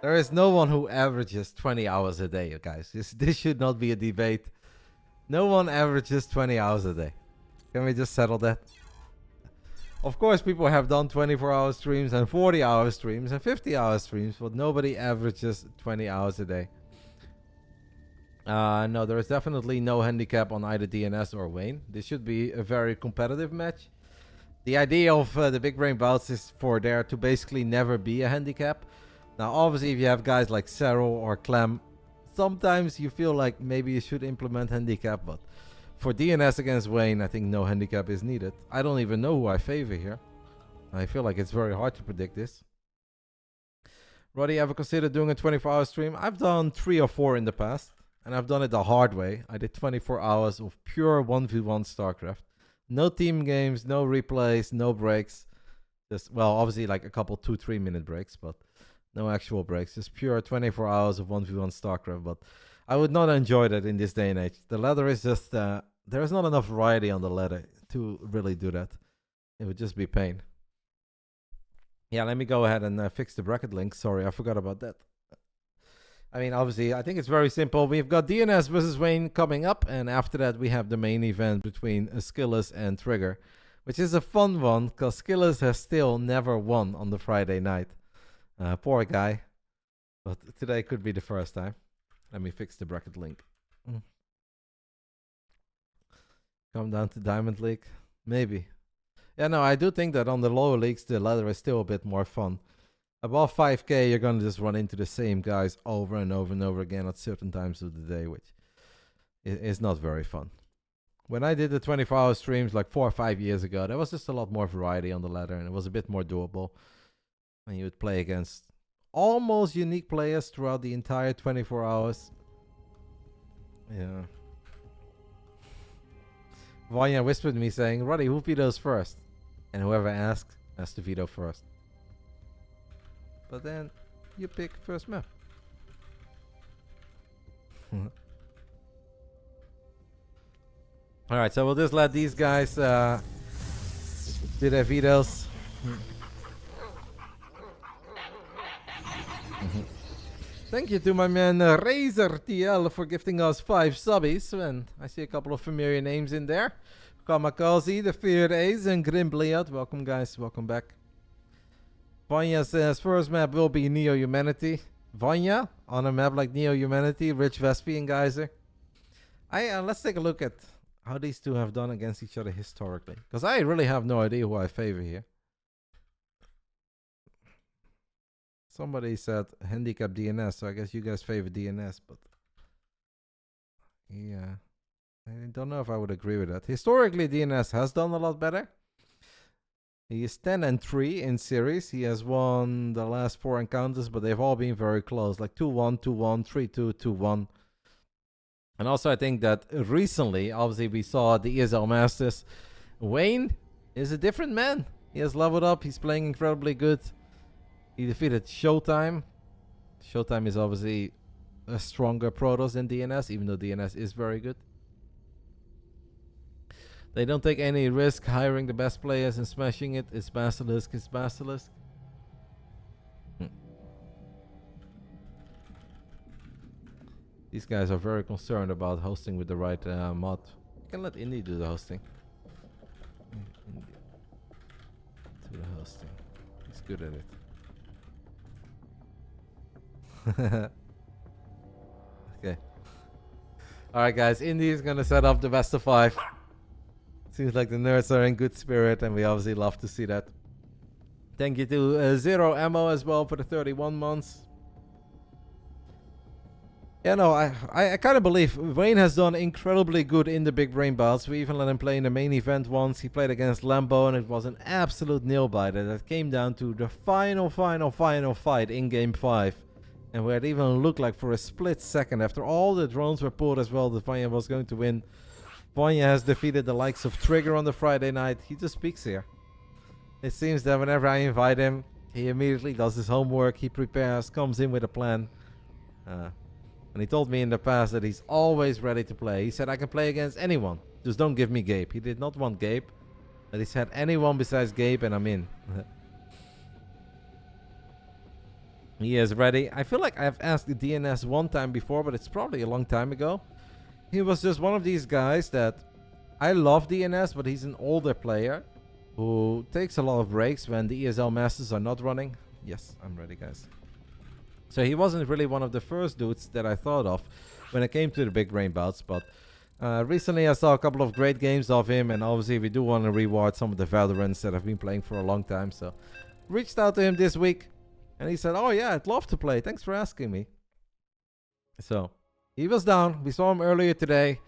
There is no one who averages 20 hours a day, guys. This should not be a debate. No one averages 20 hours a day. Can we just settle that? Of course, people have done 24-hour streams and 40-hour streams and 50-hour streams, but nobody averages 20 hours a day. No, there is definitely no handicap on either DNS or Wayne. This should be a very competitive match. The idea of the Big Brain Bouts is for there to basically never be a handicap. Now, obviously, if you have guys like Cyril or Clem, sometimes you feel like maybe you should implement handicap, but for DNS against Wayne, I think no handicap is needed. I don't even know who I favor here. I feel like it's very hard to predict this. Roddy, ever considered doing a 24-hour stream? I've done 3 or 4 in the past, and I've done it the hard way. I did 24 hours of pure 1v1 StarCraft. No team games, no replays, no breaks. Just, well, obviously like a couple 2-3 minute breaks, but no actual breaks. Just pure 24 hours of 1v1 StarCraft. But I would not enjoy that in this day and age. The ladder is just, there is not enough variety on the ladder to really do that. It would just be pain. Yeah, let me go ahead and fix the bracket link. Sorry, I forgot about that. I mean, obviously, I think it's very simple. We've got DNS versus Wayne coming up, and after that, we have the main event between Skillers and Trigger, which is a fun one, because Skillers has still never won on the Friday night. Poor guy. But today could be the first time. Let me fix the bracket link. Come down to Diamond League? Maybe. Yeah, no, I do think that on the lower leagues, the ladder is still a bit more fun. Above 5k, you're going to just run into the same guys over and over and over again at certain times of the day, which is not very fun. When I did the 24-hour streams like 4 or 5 years ago, there was just a lot more variety on the ladder, and it was a bit more doable. And you would play against almost unique players throughout the entire 24 hours. Yeah. Vanya whispered me saying, Roddy, who vetoes first? And whoever asks has to veto first. But then you pick first map. Alright, so we'll just let these guys do their vetoes. Thank you to my man Razor TL for gifting us 5 subbies. And I see a couple of familiar names in there. Kamakazi, the Feared Ace, and Grimbliad. Welcome, guys. Welcome back. Vanya says first map will be Neo Humanity. Vanya on a map like Neo Humanity, Rich Vespi and Geyser. Let's take a look at how these two have done against each other historically, because I really have no idea who I favor here. Somebody said handicap DNS, so I guess you guys favor DNS, but yeah, I don't know if I would agree with that. Historically, DNS has done a lot better. He is 10-3 in series. He has won the last 4 encounters, but they've all been very close, like 2-1, 2-1, 3-2, 2-1. And also, I think that recently, obviously, we saw the ESL Masters. Wayne is a different man. He has leveled up. He's playing incredibly good. He defeated Showtime. Showtime is obviously a stronger Protoss than DNS, even though DNS is very good. They don't take any risk hiring the best players and smashing it. It's Basilisk. It's Basilisk. These guys are very concerned about hosting with the right mod. You can let Indy do the hosting. Indy. Do the hosting. He's good at it. Okay. Alright, guys. Indy is going to set up the best of 5. Seems like the nerds are in good spirit, and we obviously love to see that. Thank you to Zero Ammo as well for the 31 months. Yeah, no, I kind of believe Wayne has done incredibly good in the Big Brain Bouts. We even let him play in the main event once. He played against Lambo, and it was an absolute nail-biter. That came down to the final fight in Game 5. And where it even looked like for a split second, after all the drones were pulled as well, that Vanya was going to win. Vanya has defeated the likes of Trigger on the Friday night. He just speaks here. It seems that whenever I invite him, he immediately does his homework. He prepares, comes in with a plan. And he told me in the past that he's always ready to play. He said, I can play against anyone. Just don't give me Gabe. He did not want Gabe. But he said, anyone besides Gabe and I'm in. He is ready. I feel like I've asked the DNS one time before, but it's probably a long time ago. He was just one of these guys that I love DNS, but he's an older player who takes a lot of breaks when the ESL Masters are not running. Yes, I'm ready, guys. So he wasn't really one of the first dudes that I thought of when it came to the Big Brain Bouts, but recently I saw a couple of great games of him, and obviously we do want to reward some of the veterans that have been playing for a long time, so reached out to him this week, and he said, oh yeah, I'd love to play, thanks for asking me. So he was down. We saw him earlier today,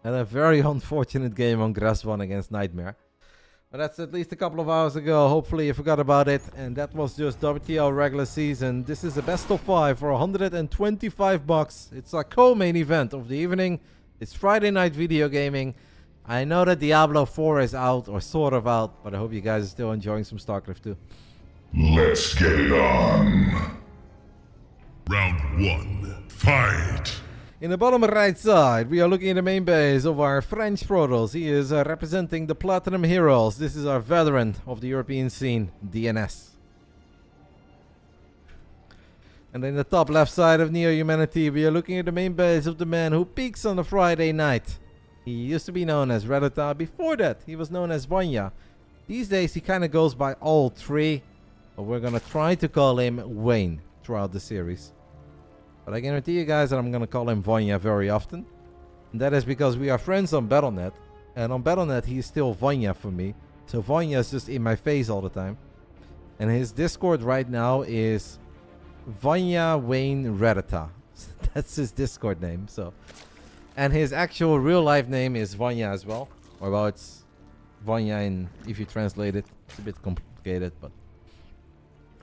and a very unfortunate game on Grass 1 against Nightmare. But that's at least a couple of hours ago. Hopefully you forgot about it. And that was just WTL regular season. This is a best of 5 for $125. It's a co-main event of the evening. It's Friday night video gaming. I know that Diablo 4 is out, or sort of out, but I hope you guys are still enjoying some StarCraft 2. Let's get it on. Round 1, fight. In the bottom right side, we are looking at the main base of our French Protoss. He is representing the Platinum Heroes. This is our veteran of the European scene, DNS. And in the top left side of Neo Humanity, we are looking at the main base of the man who peaks on a Friday night. He used to be known as Rotterdam. Before that, he was known as Vanya. These days, he kind of goes by all three, but we're going to try to call him Wayne throughout the series. But I guarantee you guys that I'm going to call him Vanya very often. And that is because we are friends on Battle.net. And on Battle.net, he's still Vanya for me. So Vanya is just in my face all the time. And his Discord right now is Vanya Wayne Reddita. That's his Discord name. So, and his actual real life name is Vanya as well. Or well, it's Vanya, and if you translate it, it's a bit complicated. But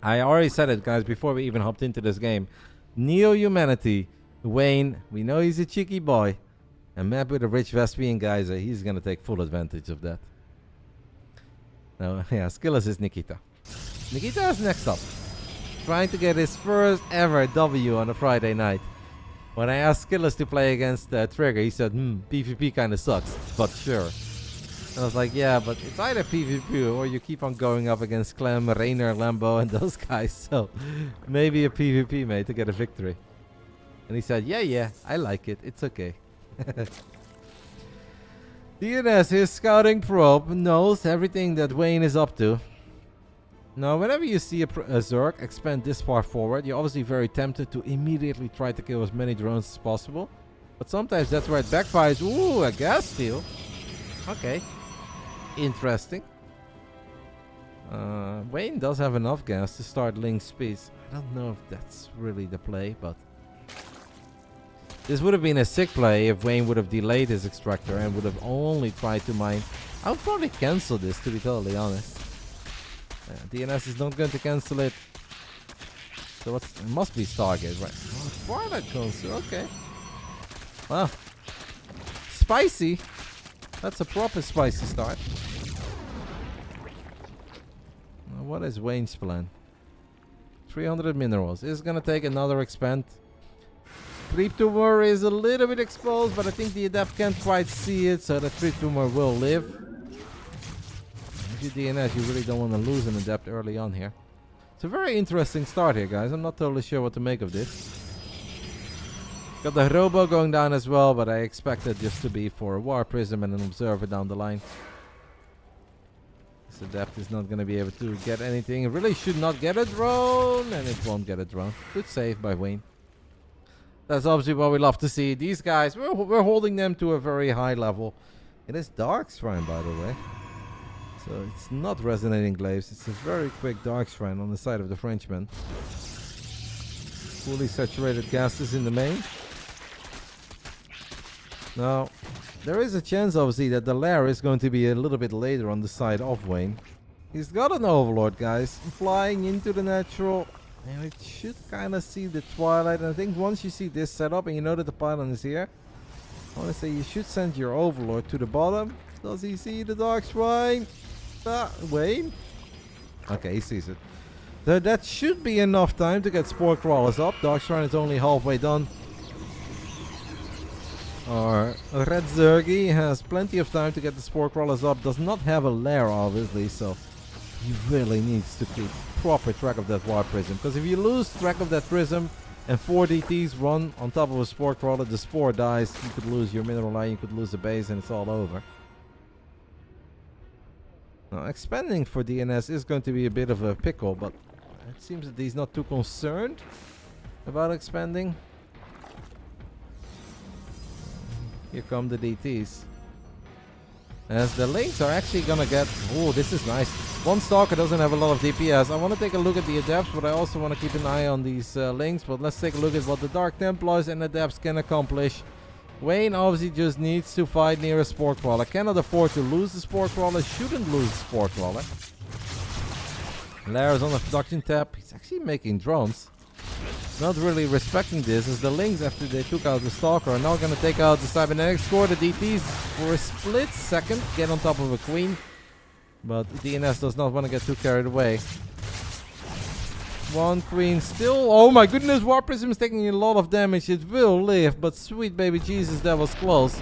I already said it, guys, before we even hopped into this game. Neo Humanity, Wayne, we know he's a cheeky boy. And map with a rich Vespian geyser, he's going to take full advantage of that. Now, yeah, Skillless is Nikita. Nikita is next up. Trying to get his first ever W on a Friday night. When I asked Skillless to play against Trigger, he said, PvP kind of sucks, but sure. And I was like, yeah, but it's either PvP or you keep on going up against Clem, Rainer, Lambo, and those guys. So maybe a PvP, mate, to get a victory. And he said, yeah, I like it. It's okay. DNS, his scouting probe, knows everything that Wayne is up to. Now, whenever you see a Zerg expand this far forward, you're obviously very tempted to immediately try to kill as many drones as possible. But sometimes that's where it backfires. Ooh, a gas steal. Okay. Interesting. Wayne does have enough gas to start Link Speeds. I don't know if that's really the play, but this would have been a sick play if Wayne would have delayed his extractor and would have only tried to mine. I would probably cancel this, to be totally honest. DNS is not going to cancel it. So it must be Stargate, right? Oh, Twilight Council, okay. Wow. Spicy. That's a proper spicy start. Now, what is Wayne's plan? 300 minerals. It's gonna take another expand. Creep tumor is a little bit exposed, but I think the adept can't quite see it, so the creep tumor will live. If you DNS, you really don't want to lose an adept early on here. It's a very interesting start here, guys. I'm not totally sure what to make of this. Got the Robo going down as well, but I expect it just to be for a War Prism and an Observer down the line. This Adept is not going to be able to get anything. It really should not get a drone, and it won't get a drone. Good save by Wayne. That's obviously what we love to see. These guys, we're holding them to a very high level. It is Dark Shrine, by the way. So it's not Resonating Glaives. It's a very quick Dark Shrine on the side of the Frenchman. Fully saturated gases in the main. Now, there is a chance, obviously, that the lair is going to be a little bit later on the side of Wayne. He's got an Overlord, guys, flying into the natural, and it should kind of see the Twilight. And I think once you see this setup and you know that the pylon is here, I want to say you should send your Overlord to the bottom. Does he see the Dark Shrine? Wayne? Okay, he sees it. So that should be enough time to get Spore Crawlers up. Dark Shrine is only halfway done. Our Red Zergy has plenty of time to get the Spore Crawlers up. Does not have a lair, obviously, so he really needs to keep proper track of that War Prism. Because if you lose track of that Prism and 4 DTs run on top of a Spore Crawler, the Spore dies, you could lose your mineral line, you could lose the base, and it's all over. Now, expanding for DNS is going to be a bit of a pickle, but it seems that he's not too concerned about expanding. Here come the DTs. As the links are actually gonna get... Oh, this is nice. One Stalker doesn't have a lot of DPS. I want to take a look at the Adepts, but I also want to keep an eye on these links. But let's take a look at what the Dark Templars and Adepts can accomplish. Wayne obviously just needs to fight near a Spore Crawler. Cannot afford to lose the Spore Crawler. Shouldn't lose the Spore Crawler. Lara's on the production tab. He's actually making drones. Not really respecting this, as the Lynx, after they took out the Stalker, are now going to take out the Cybernetics, score the DTs for a split second, get on top of a Queen. But DNS does not want to get too carried away. One Queen still. Oh my goodness, War Prism is taking a lot of damage. It will live, but sweet baby Jesus, that was close.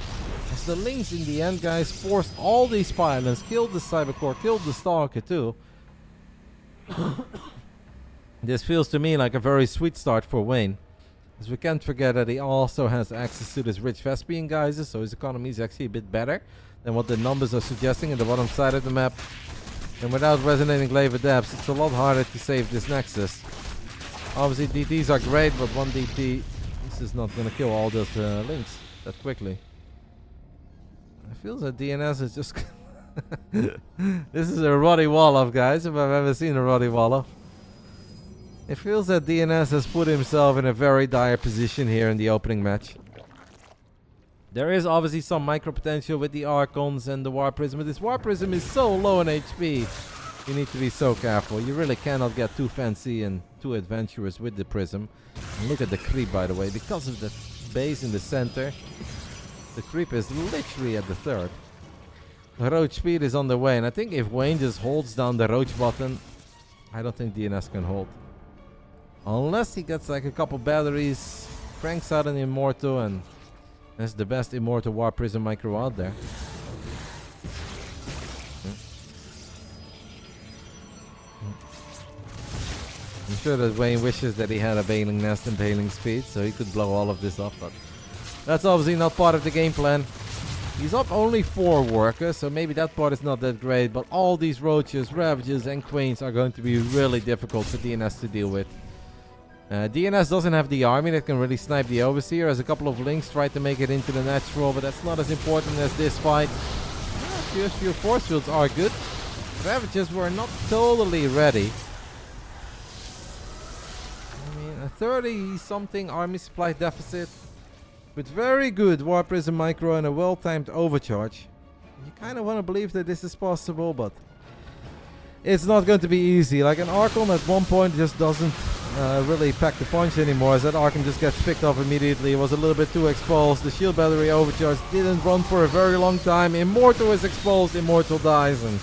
As the Lynx in the end, guys, forced all these pylons, killed the Cybercore, killed the Stalker too. This feels to me like a very sweet start for Wayne. As we can't forget that he also has access to this rich Vespian geysers, so his economy is actually a bit better than what the numbers are suggesting at the bottom side of the map. And without resonating glaive adepts, it's a lot harder to save this Nexus. Obviously DTs are great, but one DT, this is not going to kill all those links that quickly. I feel that DNS is just... This is a Roddy Wolof, guys, if I've ever seen a Roddy Wolof. It feels that DNS has put himself in a very dire position here in the opening match. There is obviously some micro potential with the Archons and the War Prism, but this War Prism is so low on HP. You need to be so careful. You really cannot get too fancy and too adventurous with the Prism. And look at the creep, by the way, because of the base in the center. The creep is literally at the third. The Roach speed is on the way, and I think if Wayne just holds down the Roach button, I don't think DNS can hold. Unless he gets like a couple batteries, cranks out an Immortal, and that's the best Immortal War Prism micro out there. I'm sure that Wayne wishes that he had a Bailing Nest and Bailing Speed, so he could blow all of this up, but that's obviously not part of the game plan. He's up only 4 workers, so maybe that part is not that great, but all these Roaches, Ravages, and Queens are going to be really difficult for DNS to deal with. DNS doesn't have the army that can really snipe the Overseer, as a couple of Lynx tried to make it into the natural, but that's not as important as this fight. Few force fields are good. Ravages were not totally ready. I mean, a 30-something army supply deficit with very good War Prism micro and a well-timed overcharge. You kind of want to believe that this is possible, but it's not going to be easy. Like an Archon at one point just doesn't really pack the punch anymore, as that Archon just gets picked off immediately. It was a little bit too exposed. The shield battery overcharge didn't run for a very long time. Immortal is exposed, Immortal dies, and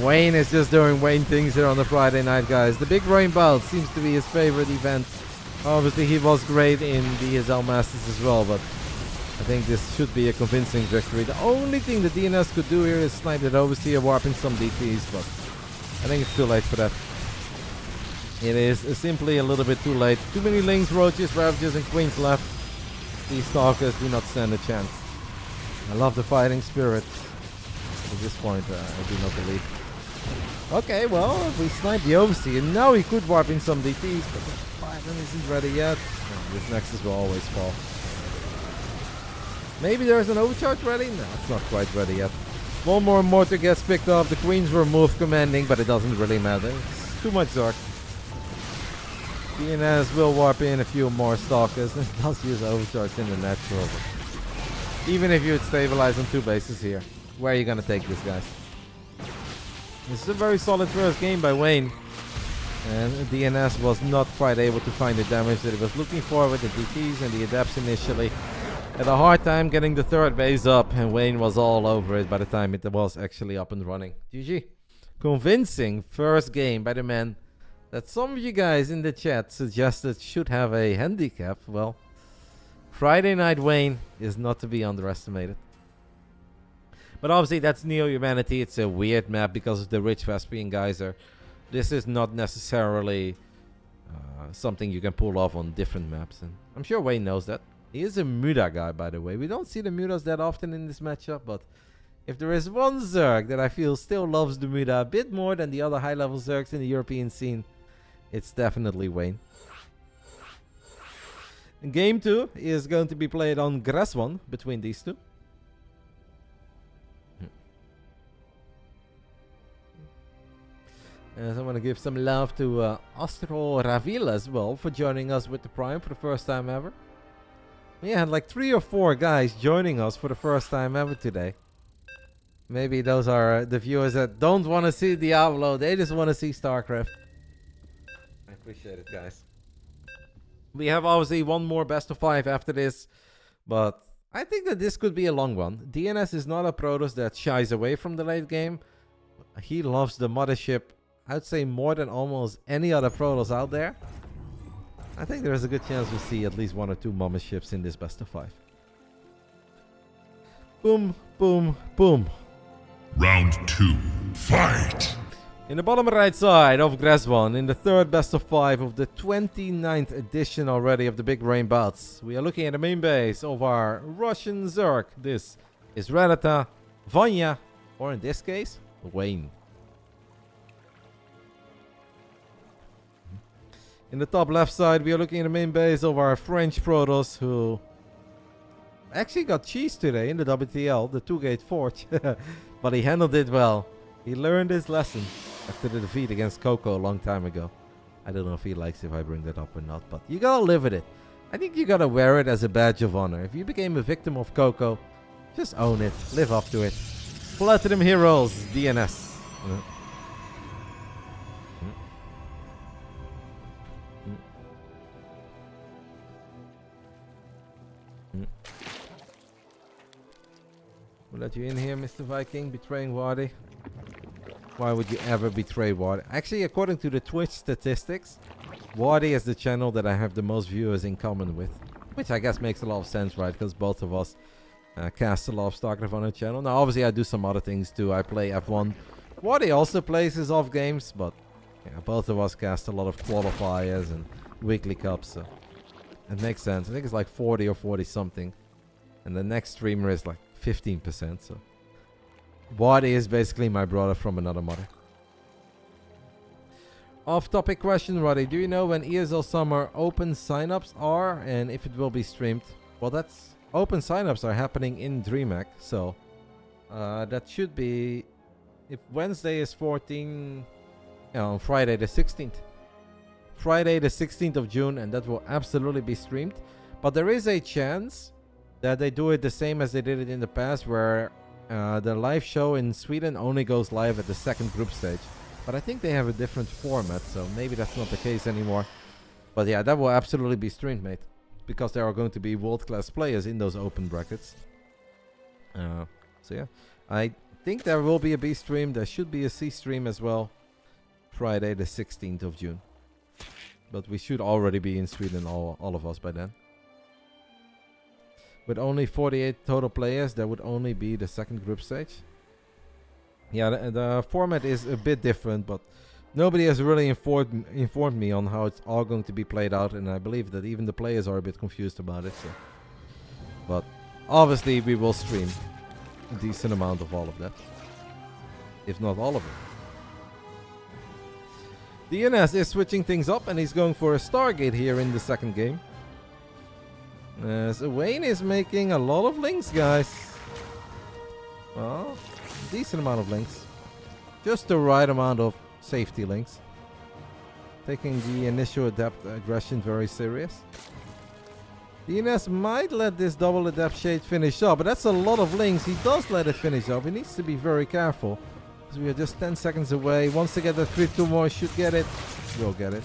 Wayne is just doing Wayne things here on the Friday night, guys. The Big Brain Bouts seems to be his favorite event. Obviously he was great in the ESL Masters as well, but I think this should be a convincing victory. The only thing the DNS could do here is snipe that Overseer, warping some DPs, but I think it's too late for that. It is simply a little bit too late. Too many Lynx, Roaches, Ravages, and Queens left. These Stalkers do not stand a chance. I love the fighting spirit. At this point, I do not believe. Okay, well, we sniped the Overseer. Now he could warp in some DPs, but the Python isn't ready yet. This Nexus will always fall. Maybe there's an overcharge ready? No, it's not quite ready yet. One more mortar gets picked up. The Queens were moved commanding, but it doesn't really matter. It's too much Zerg. DNS will warp in a few more Stalkers and does use overcharge in the natural. But even if you would stabilize on 2 bases here, where are you going to take this, guys? This is a very solid first game by Wayne. And DNS was not quite able to find the damage that he was looking for with the DTs and the Adepts initially. Had a hard time getting the 3rd base up, and Wayne was all over it by the time it was actually up and running. GG. Convincing first game by the man that some of you guys in the chat suggested should have a handicap. Well, Friday Night Wayne is not to be underestimated. But obviously that's Neo-Humanity. It's a weird map because of the rich Vespian geyser. This is not necessarily something you can pull off on different maps. And I'm sure Wayne knows that. He is a Muda guy, by the way. We don't see the Mudas that often in this matchup, but if there is one Zerg that I feel still loves the Muda a bit more than the other high-level Zergs in the European scene, it's definitely Wayne. And game 2 is going to be played on Grass 1 between these two. And I want to give some love to Astro Ravil as well for joining us with the Prime for the first time ever. We had like 3 or 4 guys joining us for the first time ever today. Maybe those are the viewers that don't want to see Diablo. They just want to see StarCraft. I appreciate it, guys. We have obviously one more best of 5 after this. But I think that this could be a long one. DNS is not a Protoss that shies away from the late game. He loves the mothership, I'd say, more than almost any other Protoss out there. I think there's a good chance we'll see at least 1 or 2 motherships in this best of 5. Boom, boom, boom. Round 2, fight! In the bottom right side of Grass 1, in the third best of 5 of the 29th edition already of the Big Brain Bouts, we are looking at the main base of our Russian Zerg. This is Radata, Vanya, or in this case, Wayne. In the top left side, we are looking at the main base of our French Protoss, who actually got cheese today in the WTL, the 2-gate forge. But he handled it well. He learned his lesson after the defeat against Coco a long time ago. I don't know if he likes if I bring that up or not, but you gotta live with it. I think you gotta wear it as a badge of honor. If you became a victim of Coco, just own it. Live up to it. Platinum Heroes, DNS. We'll let you in here, Mr. Viking, betraying Wardy. Why would you ever betray Wardy? Actually, according to the Twitch statistics, Wardy is the channel that I have the most viewers in common with. Which I guess makes a lot of sense, right? Because both of us cast a lot of StarCraft on our channel. Now, obviously, I do some other things too. I play F1. Wardy also plays his off games, but yeah, both of us cast a lot of qualifiers and weekly cups, so it makes sense. I think it's like 40 or 40 something. And the next streamer is like 15%, so Wardy is basically my brother from another mother. Off-topic question, Roddy. Do you know when ESL Summer open signups are and if it will be streamed? Well, that's open signups are happening in DreamHack, so that should be, if Wednesday is 14, on Friday the 16th. Friday the 16th of June, and that will absolutely be streamed. But there is a chance that they do it the same as they did it in the past, where the live show in Sweden only goes live at the second group stage. But I think they have a different format, so maybe that's not the case anymore. But yeah, that will absolutely be streamed, mate. Because there are going to be world-class players in those open brackets. So yeah, I think there will be a B stream. There should be a C stream as well. Friday the 16th of June. But we should already be in Sweden, all of us, by then. With only 48 total players, there would only be the second group stage. Yeah, the format is a bit different, but nobody has really informed me on how it's all going to be played out, and I believe that even the players are a bit confused about it. So. But obviously we will stream a decent amount of all of that, if not all of it. DNS is switching things up, and he's going for a Stargate here in the second game. So Wayne is making a lot of links, guys. Well, decent amount of links. Just the right amount of safety links. Taking the initial adept aggression very serious. DNS might let this double adept shade finish up, but that's a lot of links. He does let it finish up. He needs to be very careful. Because we are just 10 seconds away. Once they get that creep 2 more, should get it. We'll get it.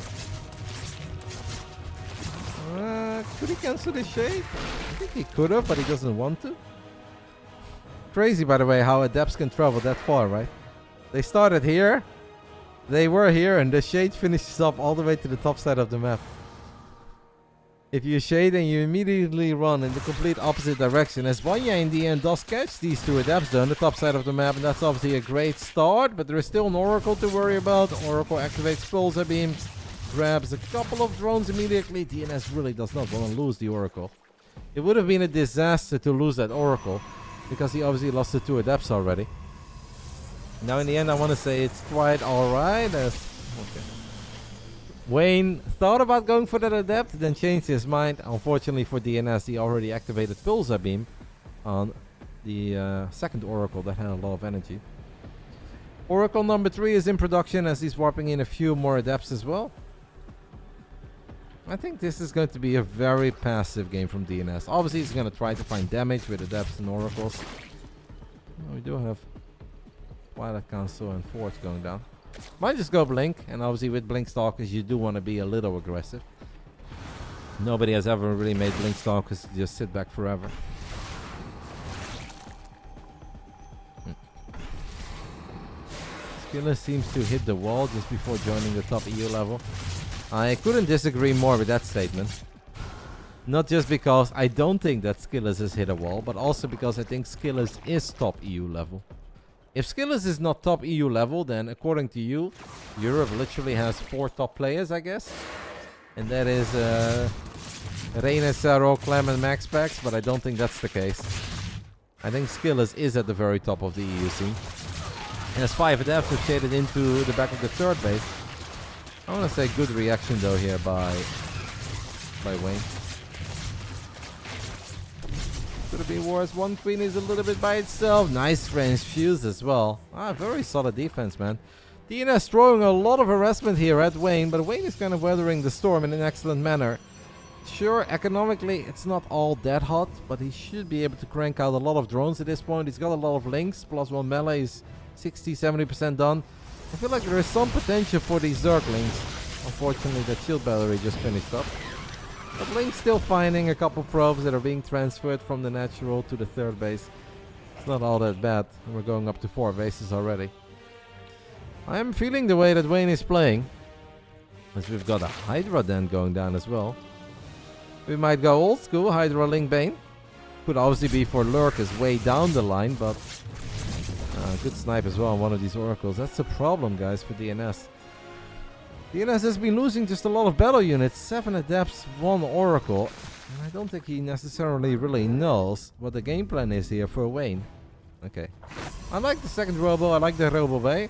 Could he cancel the shade? I think he could have, but he doesn't want to. Crazy, by the way, how adepts can travel that far, right? They started here, they were here, and the shade finishes up all the way to the top side of the map. If you shade and you immediately run in the complete opposite direction, as Vanya in the end does catch these two adepts though on the top side of the map, and that's obviously a great start, but there is still an Oracle to worry about. Oracle activates Pulsar Beam, grabs a couple of drones immediately. DNS really does not want to lose the Oracle. It would have been a disaster to lose that Oracle, because he obviously lost the two adepts already. Now in the end I want to say it's quite alright. Okay. Wayne thought about going for that adept, then changed his mind. Unfortunately for DNS, he already activated Pulsar Beam on the second Oracle that had a lot of energy. Oracle number 3 is in production as he's warping in a few more adepts as well. I think this is going to be a very passive game from DNS. Obviously he's going to try to find damage with adepts and oracles. We do have Twilight Council and Forge going down. Might just go Blink, and obviously with Blink Stalkers you do want to be a little aggressive. Nobody has ever really made Blink Stalkers just sit back forever. Skiller seems to hit the wall just before joining the top EU level. I couldn't disagree more with that statement. Not just because I don't think that Skillers has hit a wall, but also because I think Skillers is top EU level. If Skillers is not top EU level, then according to you, Europe literally has 4 top players, I guess. And that is Reina, Sero, Clem and Max Packs, but I don't think that's the case. I think Skillers is at the very top of the EU scene. And as 5 adepts are shaded into the back of the third base. I want to say good reaction though here by Wayne. Could it be worse? One queen is a little bit by itself. Nice range fuse as well. Very solid defense, man. DNS throwing a lot of harassment here at Wayne, but Wayne is kind of weathering the storm in an excellent manner. Sure, economically it's not all that hot, but he should be able to crank out a lot of drones at this point. He's got a lot of links, plus 1 melee is 60-70% done. I feel like there is some potential for these Zerglings. Unfortunately, that shield battery just finished up. But Link's still finding a couple probes that are being transferred from the natural to the third base. It's not all that bad. And we're going up to 4 bases already. I am feeling the way that Wayne is playing. As we've got a Hydra then going down as well. We might go old school, Hydra Link Bane. Could obviously be for Lurkers way down the line, but good snipe as well on one of these oracles. That's the problem, guys, for DNS. DNS has been losing just a lot of battle units. 7 adepts, 1 oracle. And I don't think he necessarily really knows what the game plan is here for Wayne. Okay. I like the second robo. I like the robo bay.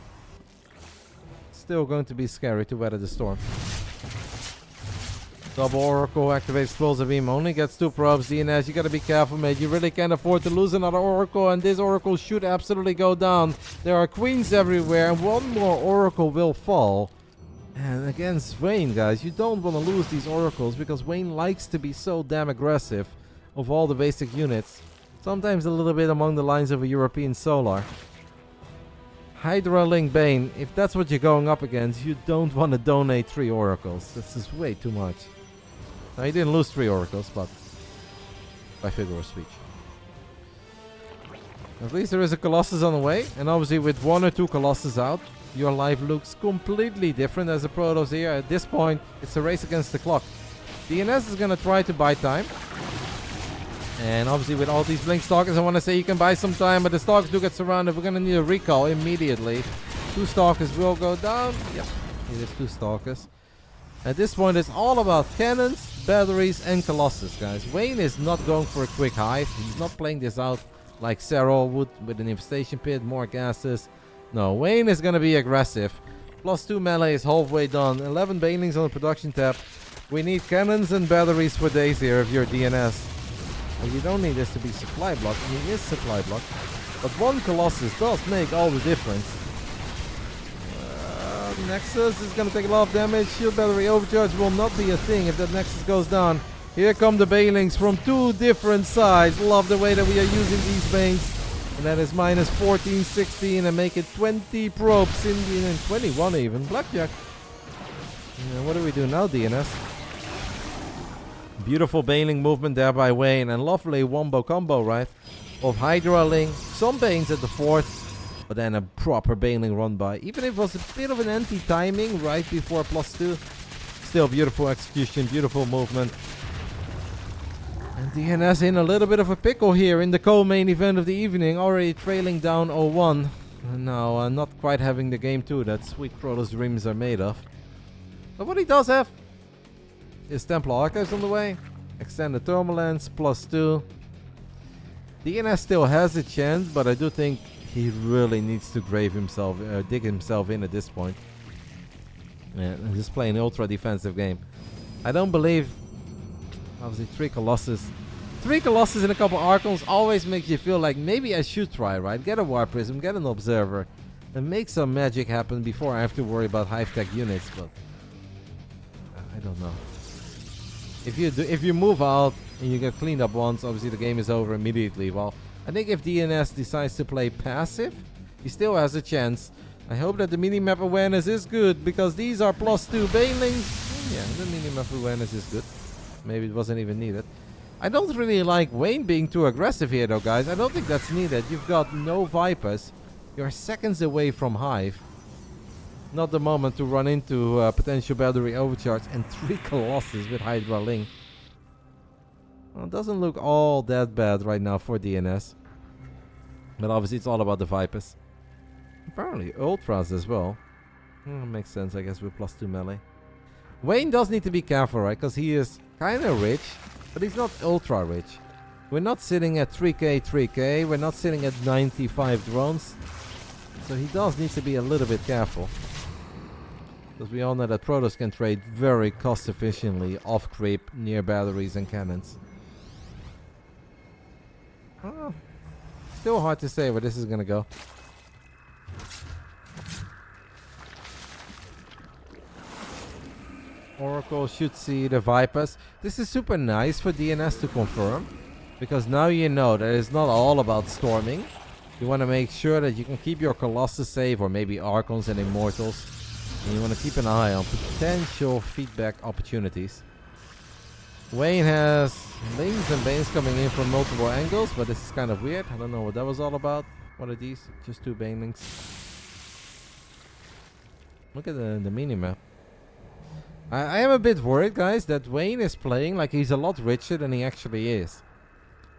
Still going to be scary to weather the storm. Double oracle activates Pulsar Beam. Only gets 2 probes. DNS, you gotta be careful, mate. You really can't afford to lose another oracle. And this oracle should absolutely go down. There are queens everywhere. And 1 more oracle will fall. And against Wayne, guys, you don't want to lose these oracles because Wayne likes to be so damn aggressive of all the basic units. Sometimes a little bit along the lines of a European Solar. Hydra Link Bane, if that's what you're going up against, you don't want to donate 3 oracles. This is way too much. Now, he didn't lose 3 oracles, but by figure of speech. At least there is a Colossus on the way, and obviously with 1 or 2 Colossus out, your life looks completely different as a Protoss here. At this point, it's a race against the clock. DNS is going to try to buy time. And obviously with all these Blink Stalkers, I want to say you can buy some time, but the Stalkers do get surrounded. We're going to need a recall immediately. 2 Stalkers will go down. Yep, it is 2 Stalkers. At this point, it's all about cannons, batteries, and Colossus, guys. Wayne is not going for a quick hive. He's not playing this out like Serral would with an infestation pit, more gases. No, Wayne is going to be aggressive. Plus 2 melee is halfway done. 11 banelings on the production tab. We need cannons and batteries for days here if you're DNS. And you don't need this to be supply block. I mean, it is supply block. But 1 Colossus does make all the difference. Nexus is going to take a lot of damage. Shield battery overcharge will not be a thing if that Nexus goes down. Here come the banelings from 2 different sides. Love the way that we are using these banes. And that is minus 14, 16, and make it 20 probes, Indian, and 21 even. Blackjack. And what do we do now, DNS? Beautiful baneling movement there by Wayne, and lovely wombo combo, right? Of Hydra Link, some banes at the 4th, but then a proper baneling run by. Even if it was a bit of an anti-timing right before +2. Still beautiful execution, beautiful movement. And DNS in a little bit of a pickle here in the co-main event of the evening, already trailing down 0-1. And now not quite having the game 2 that sweet Protoss dreams are made of. But what he does have is Templar Archives on the way, Extended Thermal Lens, +2. DNS still has a chance, but I do think he really needs to dig himself in at this point. And just play an ultra defensive game. I don't believe, obviously 3 Colossus. 3 Colossus and a couple Archons always makes you feel like maybe I should try, right? Get a War Prism, get an Observer, and make some magic happen before I have to worry about high-tech units, but I don't know. If you move out and you get cleaned up once, obviously the game is over immediately. Well, I think if DNS decides to play passive, he still has a chance. I hope that the minimap awareness is good, because these are +2 Banelings. Yeah, the minimap awareness is good. Maybe it wasn't even needed. I don't really like Wayne being too aggressive here though, guys. I don't think that's needed. You've got no Vipers. You're seconds away from Hive. Not the moment to run into potential battery overcharge and 3 Colossus with Hydra Ling. Well, it doesn't look all that bad right now for DNS. But obviously it's all about the Vipers. Apparently Ultras as well. Makes sense, I guess, with +2 melee. Wayne does need to be careful, right? Because he is kind of rich, but he's not ultra rich. We're not sitting at 3k. We're not sitting at 95 drones. So he does need to be a little bit careful. Because we all know that Protoss can trade very cost efficiently off creep near batteries and cannons. Still hard to say where this is gonna go. Oracle should see the Vipers. This is super nice for DNS to confirm, because now you know that it's not all about storming. You want to make sure that you can keep your Colossus safe, or maybe Archons and Immortals. And you want to keep an eye on potential feedback opportunities. Wayne has Lings and Banes coming in from multiple angles, but this is kind of weird. I don't know what that was all about. What are these? Just 2 Banelings. Look at the minimap. I am a bit worried, guys, that Wayne is playing like he's a lot richer than he actually is.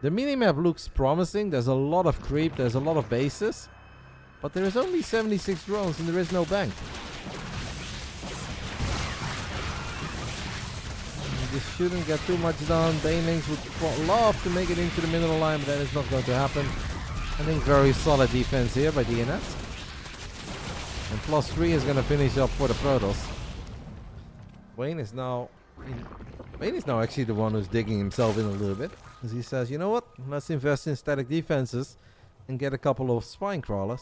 The minimap looks promising. There's a lot of creep, there's a lot of bases, but there is only 76 drones and there is no bank. This shouldn't get too much done. Banelings would love to make it into the middle line, but that is not going to happen. I think very solid defense here by DNS. And +3 is going to finish up for the Protoss. Wayne is now actually the one who's digging himself in a little bit, because he says, you know what, let's invest in static defenses and get a couple of spine crawlers.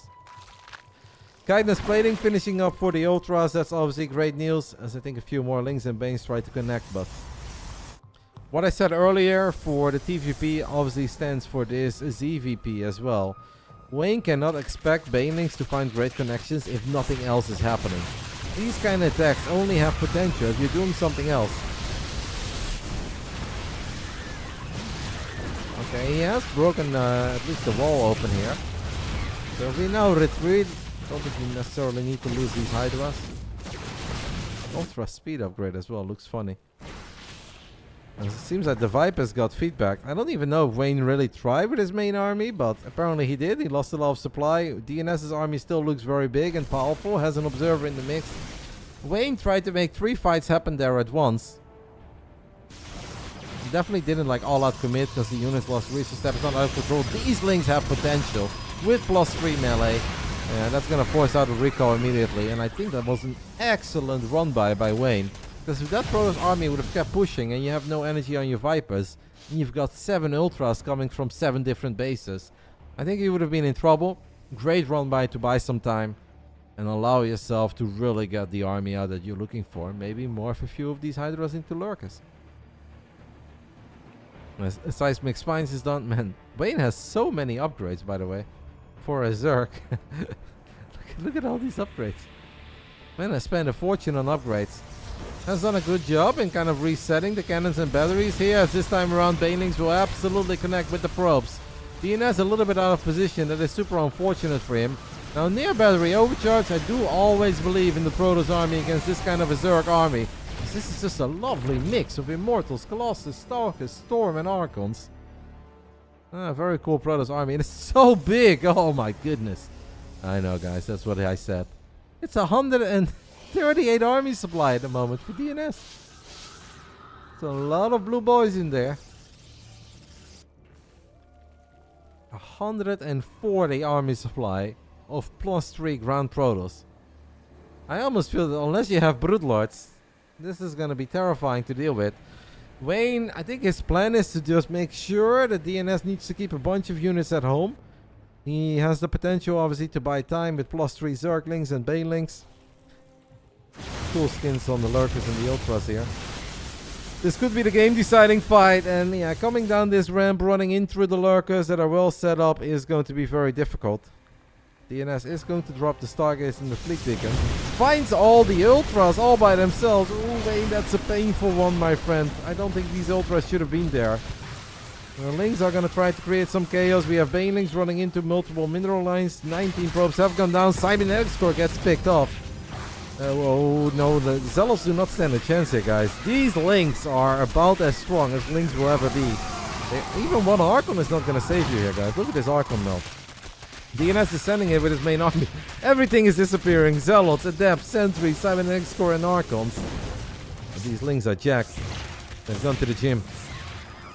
Guidance plating finishing up for the Ultras. That's obviously great news, as I think a few more Lings and Banes try to connect. But what I said earlier for the TVP obviously stands for this ZVP as well. Wayne cannot expect Banelings to find great connections if nothing else is happening. These kind of attacks only have potential if you're doing something else. Okay, he has broken at least the wall open here. So if we now retreat, don't think we necessarily need to lose these Hydras. Ultra speed upgrade as well, looks funny. And it seems like the Vipers got feedback. I don't even know if Wayne really tried with his main army, but apparently he did. He lost a lot of supply. DNS's army still looks very big and powerful, has an observer in the mix. Wayne tried to make 3 fights happen there at once. He definitely didn't like all out commit because the units lost resource steps, not out of control. These Lings have potential with +3 melee. And that's going to force out a recall immediately. And I think that was an excellent run by Wayne. Because if that Protoss army would have kept pushing and you have no energy on your Vipers, and you've got 7 Ultras coming from 7 different bases, I think you would have been in trouble. Great run by to buy some time and allow yourself to really get the army out that you're looking for. Maybe morph a few of these Hydras into Lurkers. As Seismic Spines is done, man, Wayne has so many upgrades, by the way, for a Zerg. look at all these upgrades. Man, I spent a fortune on upgrades. Has done a good job in kind of resetting the cannons and batteries here, as this time around Banelings will absolutely connect with the probes. DNS a little bit out of position. That is super unfortunate for him. Now near battery overcharge, I do always believe in the Protoss army against this kind of a Zerg army. guys. This is just a lovely mix of Immortals, Colossus, Stalkers, Storm, and Archons. Very cool Protoss army. And it's so big. Oh my goodness. I know, guys. That's what I said. It's 138 army supply at the moment for DNS. It's a lot of blue boys in there. 140 army supply of +3 ground Protoss. I almost feel that unless you have Broodlords, this is going to be terrifying to deal with. Wayne, I think his plan is to just make sure that DNS needs to keep a bunch of units at home. He has the potential, obviously, to buy time with +3 Zerglings and Banelings. Cool skins on the Lurkers and the Ultras here. This could be the game-deciding fight, and yeah, coming down this ramp, running in through the Lurkers that are well set up is going to be very difficult. DNS is going to drop the Stargaze and the Fleet Beacon. Finds all the Ultras all by themselves. Ooh, Wayne, that's a painful one, my friend. I don't think these Ultras should have been there. The Lings are going to try to create some chaos. We have Banelings running into multiple mineral lines. 19 probes have gone down. Cybernetic score gets picked off. Oh no, the Zealots do not stand a chance here, guys. These Lings are about as strong as Lings will ever be. Even one Archon is not going to save you here, guys. Look at this Archon melt. DNS is sending it with his main army. Everything is disappearing. Zealots, Adepts, Sentries, Cybernetic Score, and Archons. But these Lings are jacked. They've gone to the gym.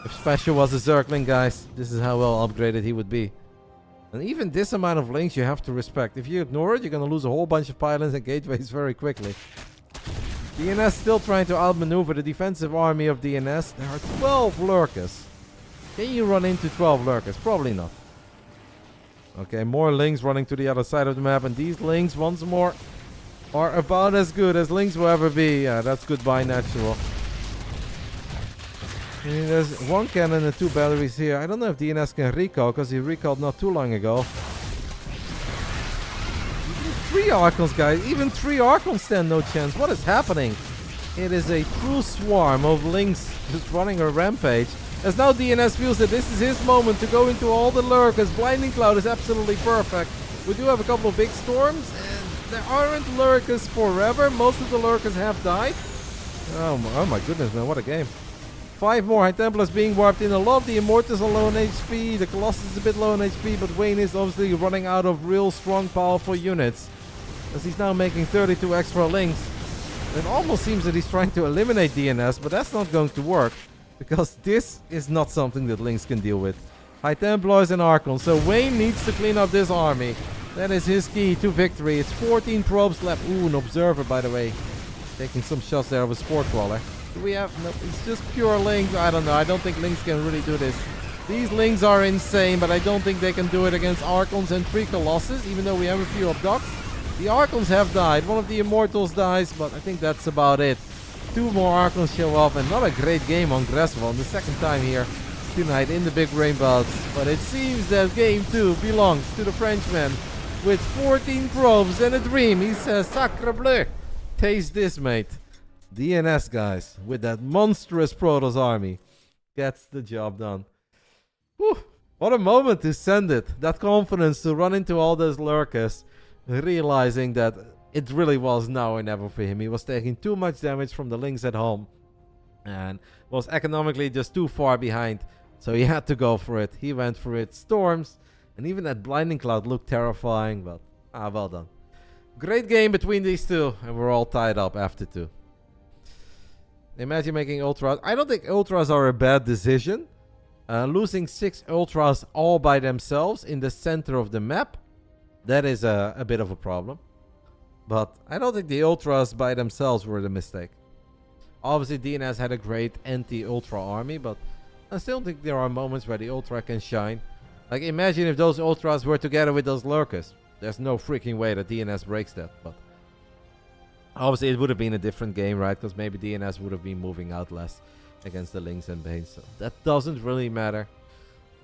If Special was a Zergling, guys, this is how well upgraded he would be. And even this amount of Lings you have to respect. If you ignore it, you're going to lose a whole bunch of pylons and gateways very quickly. DNS still trying to outmaneuver the defensive army of DNS. There are 12 Lurkers. Can you run into 12 Lurkers? Probably not. Okay, more Lings running to the other side of the map, and these Lings, once more, are about as good as Lings will ever be. Yeah, that's goodbye natural. And there's one cannon and 2 batteries here. I don't know if DNS can recall, because he recalled not too long ago. 3 Archons, guys. Even 3 Archons stand no chance. What is happening? It is a true swarm of Lings just running a rampage. As now DNS feels that this is his moment to go into all the Lurkers. Blinding Cloud is absolutely perfect. We do have a couple of big storms, and there aren't Lurkers forever. Most of the Lurkers have died. Oh my goodness, man, what a game. 5 more High Templars being warped in. A lot of the Immortals are low on HP. The Colossus is a bit low on HP, but Wayne is obviously running out of real strong, powerful units. As he's now making 32 extra Lings. It almost seems that he's trying to eliminate DNS, but that's not going to work. Because this is not something that Lings can deal with. High Templars and Archons. So Wayne needs to clean up this army. That is his key to victory. It's 14 probes left. Ooh, an Observer, by the way. Taking some shots there of a Sport Crawler. Do we have... No, it's just pure Lings. I don't know. I don't think Lings can really do this. These Lings are insane, but I don't think they can do it against Archons and 3 Colossus, even though we have a few Abducts. The Archons have died. One of the Immortals dies, but I think that's about it. 2 more Archons show up, and not a great game on Gresswell. The second time here tonight in the Big Brain Bouts. But it seems that game 2 belongs to the Frenchman. With 14 probes and a dream, he says, Sacre bleu. Taste this, mate. DNS, guys, with that monstrous Protoss army, gets the job done. Whew, what a moment to send it. That confidence to run into all those Lurkers, realizing that it really was now or never for him. He was taking too much damage from the Lings at home and was economically just too far behind. So he had to go for it. He went for it. Storms, and even that Blinding Cloud looked terrifying, but well done. Great game between these two, and we're all tied up after 2. Imagine making Ultras. I don't think Ultras are a bad decision. Losing 6 Ultras all by themselves in the center of the map, that is a bit of a problem. But I don't think the Ultras by themselves were the mistake. Obviously, DNS had a great anti-Ultra army, but I still think there are moments where the Ultra can shine. Like, imagine if those Ultras were together with those Lurkers. There's no freaking way that DNS breaks that. But obviously, it would have been a different game, right? Because maybe DNS would have been moving out less against the Lings and Banes. So that doesn't really matter.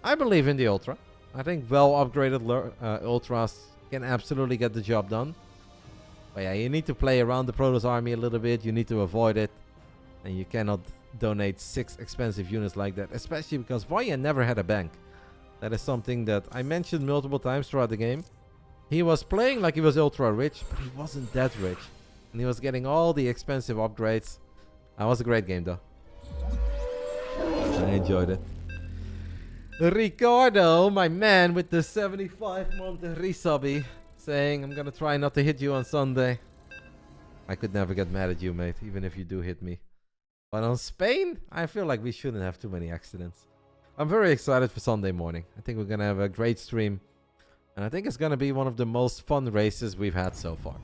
I believe in the Ultra. I think well-upgraded Ultras can absolutely get the job done. But yeah, you need to play around the Protoss army a little bit. You need to avoid it. And you cannot donate 6 expensive units like that. Especially because Voya never had a bank. That is something that I mentioned multiple times throughout the game. He was playing like he was ultra rich, but he wasn't that rich. And he was getting all the expensive upgrades. That was a great game, though. I enjoyed it. Ricardo, my man with the 75-month resubby, saying, I'm gonna try not to hit you on Sunday. I could never get mad at you, mate, even if you do hit me. But on Spain, I feel like we shouldn't have too many accidents. I'm very excited for Sunday morning. I think we're gonna have a great stream. And I think it's gonna be one of the most fun races we've had so far.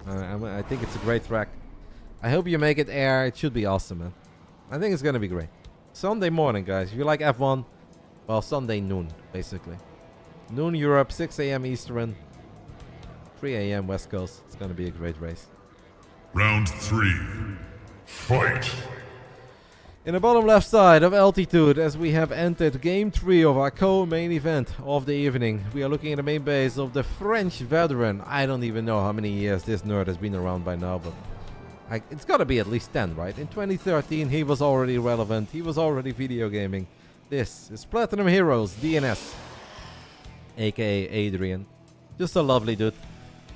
I think it's a great track. I hope you make it air. It should be awesome, man. I think it's gonna be great. Sunday morning, guys. If you like F1, well, Sunday noon, basically. Noon Europe, 6 a.m. Eastern, 3 a.m. West Coast. It's gonna be a great race. Round 3. Fight! In the bottom left side of altitude, as we have entered game 3 of our co-main event of the evening, we are looking at the main base of the French veteran. I don't even know how many years this nerd has been around by now, but it's gotta be at least 10, right? In 2013, he was already relevant. He was already video gaming. This is Platinum Heroes DnS, aka Adrian. Just a lovely dude.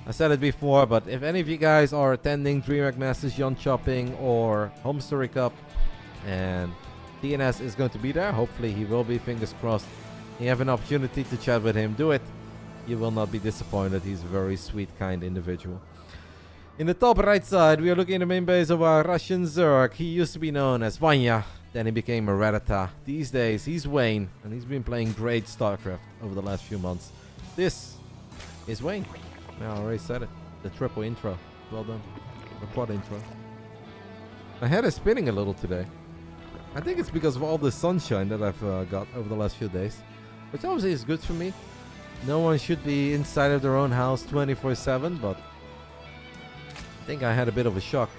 I said it before, but if any of you guys are attending DreamHack Masters, Yon Shopping, or Home Story Cup, and DnS is going to be there, hopefully he will be, fingers crossed. You have an opportunity to chat with him, do it. You will not be disappointed. He's a very sweet, kind individual. In the top right side, we are looking at the main base of our Russian Zerg. He used to be known as Vanya, then he became a Rotterdam. These days, he's Wayne, and he's been playing great StarCraft over the last few months. This is Wayne. I already said it. The triple intro. Well done. The quad intro. My head is spinning a little today. I think it's because of all the sunshine that I've got over the last few days. Which obviously is good for me. No one should be inside of their own house 24/7, but I think I had a bit of a shock.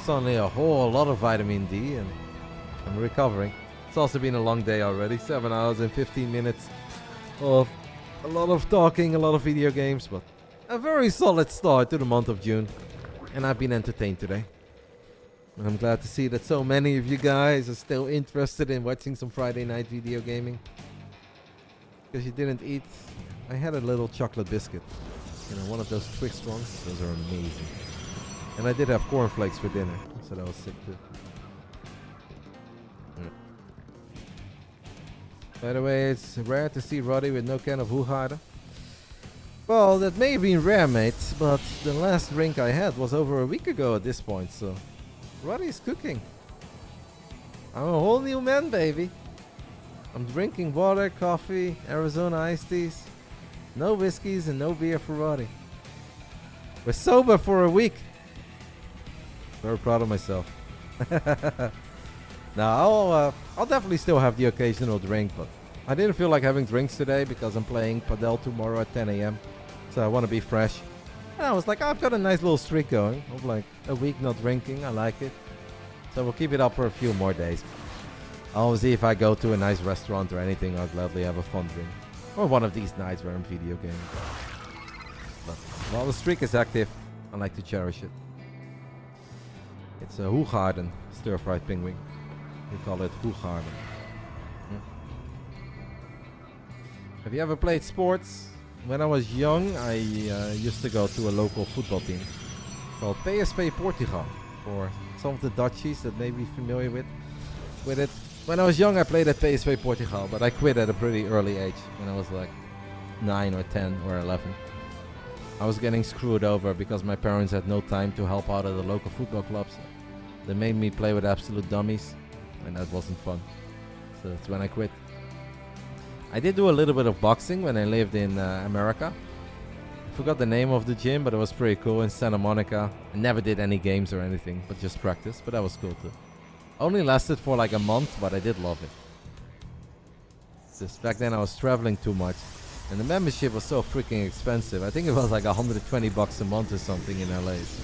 Suddenly a whole lot of vitamin D, and I'm recovering. It's also been a long day already. 7 hours and 15 minutes of a lot of talking, a lot of video games, but a very solid start to the month of June. And I've been entertained today. And I'm glad to see that so many of you guys are still interested in watching some Friday night video gaming. Because you didn't eat. I had a little chocolate biscuit. You know, one of those Twix ones. Those are amazing. And I did have cornflakes for dinner, so that was sick too. Yeah. By the way, it's rare to see Roddy with no can of Hoegaarden. Well, that may have been rare, mates, but the last drink I had was over a week ago at this point, so Roddy's cooking. I'm a whole new man, baby. I'm drinking water, coffee, Arizona iced teas. No whiskeys and no beer for Roddy. We're sober for a week. Very proud of myself. Now, I'll definitely still have the occasional drink, but I didn't feel like having drinks today because I'm playing Padel tomorrow at 10 a.m. So I want to be fresh. And I was like, I've got a nice little streak going of like a week not drinking. I like it. So we'll keep it up for a few more days. Obviously, if I go to a nice restaurant or anything, I'll gladly have a fun drink. Or one of these nights where I'm video gaming. But while the streak is active, I like to cherish it. It's a Hoegaarden stir-fried penguin. We call it Hoegaarden. Have you ever played sports? When I was young, I used to go to a local football team called PSV Portugal. For some of the Dutchies that may be familiar with it. When I was young, I played at PSV Portugal, but I quit at a pretty early age, when I was like 9 or 10 or 11. I was getting screwed over because my parents had no time to help out at the local football clubs. They made me play with absolute dummies, and that wasn't fun. So that's when I quit. I did do a little bit of boxing when I lived in America. I forgot the name of the gym, but it was pretty cool in Santa Monica. I never did any games or anything, but just practice, but that was cool too. Only lasted for like a month, but I did love it. Just back then I was traveling too much, and the membership was so freaking expensive. I think it was like $120 a month or something in LA. So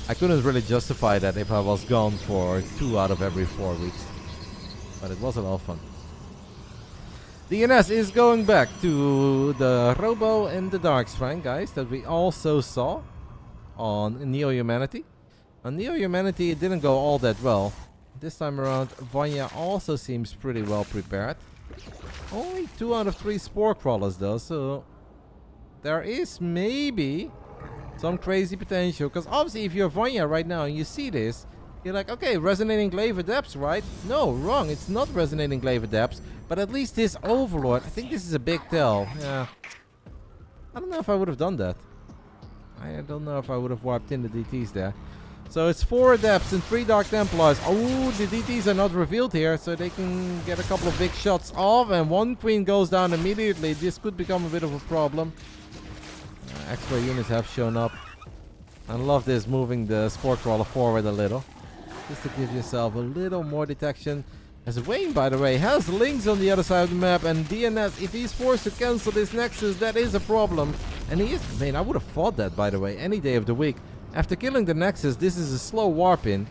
I couldn't really justify that if I was gone for 2 out of every 4 weeks. But it was a lot of fun. DnS is going back to the Robo and the Darkshrine, guys, that we also saw on Neo Humanity. On Neo Humanity, it didn't go all that well. This time around, Vanya also seems pretty well prepared. Only 2 out of 3 spore crawlers though, so there is maybe Some crazy potential. Because obviously if you're Vanya right now and you see this, you're like, okay, resonating glaive adepts, right? No, wrong. It's not resonating glaive adepts. But at least this Overlord, I think this is a big tell. Yeah. I don't know if I would have done that. I don't know if I would have warped in the DTs there. So it's 4 Adepts and 3 Dark Templars. Oh, the DTs are not revealed here, so they can get a couple of big shots off. And 1 Queen goes down immediately. This could become a bit of a problem. Extra units have shown up. I love this, moving the Spore Crawler forward a little. Just to give yourself a little more detection. As Wayne, by the way, has links on the other side of the map. And DNS, if he's forced to cancel this Nexus, that is a problem. And he is... Man, I would have fought that, by the way, any day of the week. After killing the Nexus, this is a slow warp in.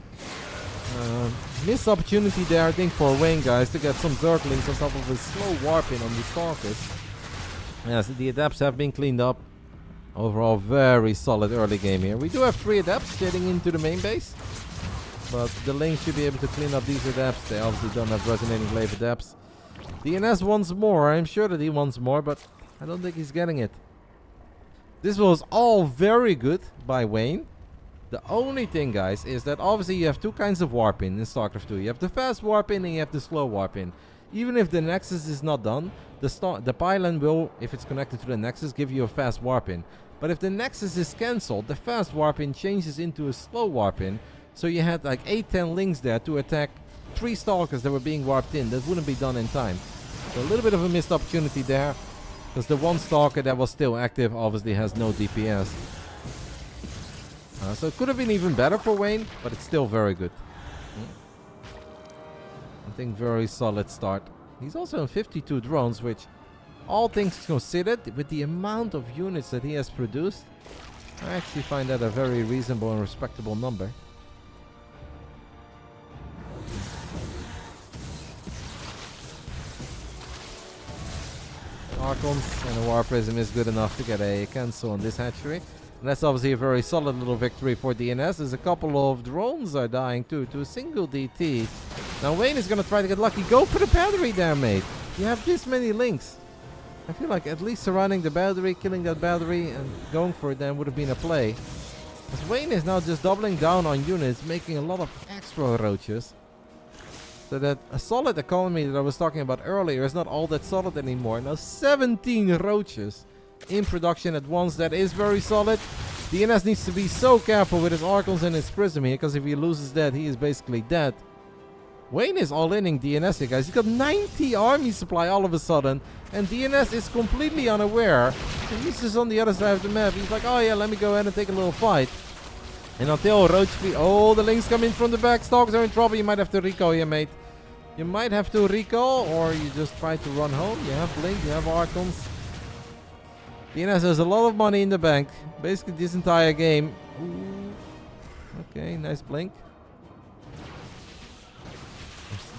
Missed opportunity there, I think, for Wayne, guys, to get some Zerglings on top of a slow warp in on the Stalkers. Yes, the Adepts have been cleaned up. Overall, very solid early game here. We do have 3 Adepts getting into the main base. But the Lings should be able to clean up these Adepts. They obviously don't have Resonating Glaive Adepts. DNS wants more. I'm sure that he wants more, but I don't think he's getting it. This was all very good by Wayne. The only thing, guys, is that obviously you have 2 kinds of warp in StarCraft 2. You have the fast warp in and you have the slow warp in. Even if the Nexus is not done, the pylon will, if it's connected to the Nexus, give you a fast warp in. But if the Nexus is cancelled, the fast warp in changes into a slow warp in. So you had like 8-10 Lings there to attack 3 Stalkers that were being warped in. That wouldn't be done in time. So a little bit of a missed opportunity there. Because the 1 Stalker that was still active obviously has no DPS. So it could have been even better for Wayne, but it's still very good. I think very solid start. He's also on 52 drones, which, all things considered, with the amount of units that he has produced, I actually find that a very reasonable and respectable number. Archons and a War Prism is good enough to get a cancel on this hatchery. And that's obviously a very solid little victory for DNS, as a couple of drones are dying too, to a single DT. Now Wayne is going to try to get lucky. Go for the battery there, mate. You have this many links. I feel like at least surrounding the battery, killing that battery, and going for it then would have been a play. As Wayne is now just doubling down on units, making a lot of extra roaches. So that a solid economy that I was talking about earlier is not all that solid anymore. Now 17 roaches in production at once. That is very solid. DNS needs to be so careful with his Archons and his Prism here, because if he loses that, he is basically dead. Wayne is all-inning DNS here, guys. He's got 90 army supply all of a sudden, and DNS is completely unaware. He's just on the other side of the map. He's like, oh yeah, let me go ahead and take a little fight. And until Roach... Oh, the Lings come in from the back. Stalkers are in trouble. You might have to recall here, mate. You might have to recall, or you just try to run home. You have Blink, you have Archons. DNS has a lot of money in the bank. Basically this entire game. Ooh. Okay, nice Blink.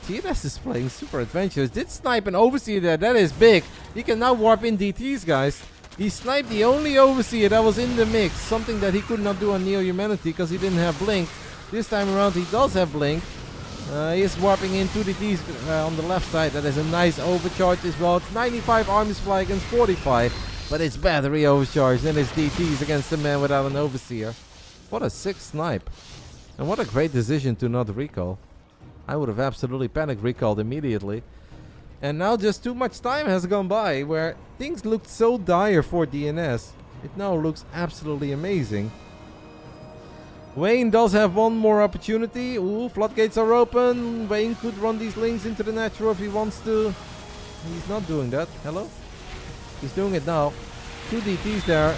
DNS is playing super adventurous. Did snipe an Overseer there. That is big. He can now warp in DTs, guys. He sniped the only Overseer that was in the mix. Something that he could not do on Neo-Humanity because he didn't have Blink. This time around he does have Blink. He is warping in 2 DTs on the left side. That is a nice overcharge as well. It's 95 army supply against 45. But it's battery overcharge and it's DTs against the man without an Overseer. What a sick snipe. And what a great decision to not recall. I would have absolutely panic recalled immediately. And now just too much time has gone by where things looked so dire for DNS. It now looks absolutely amazing. Wayne does have one more opportunity. Ooh, floodgates are open. Wayne could run these Lings into the natural if he wants to. He's not doing that. Hello? He's doing it now. 2 DTs there.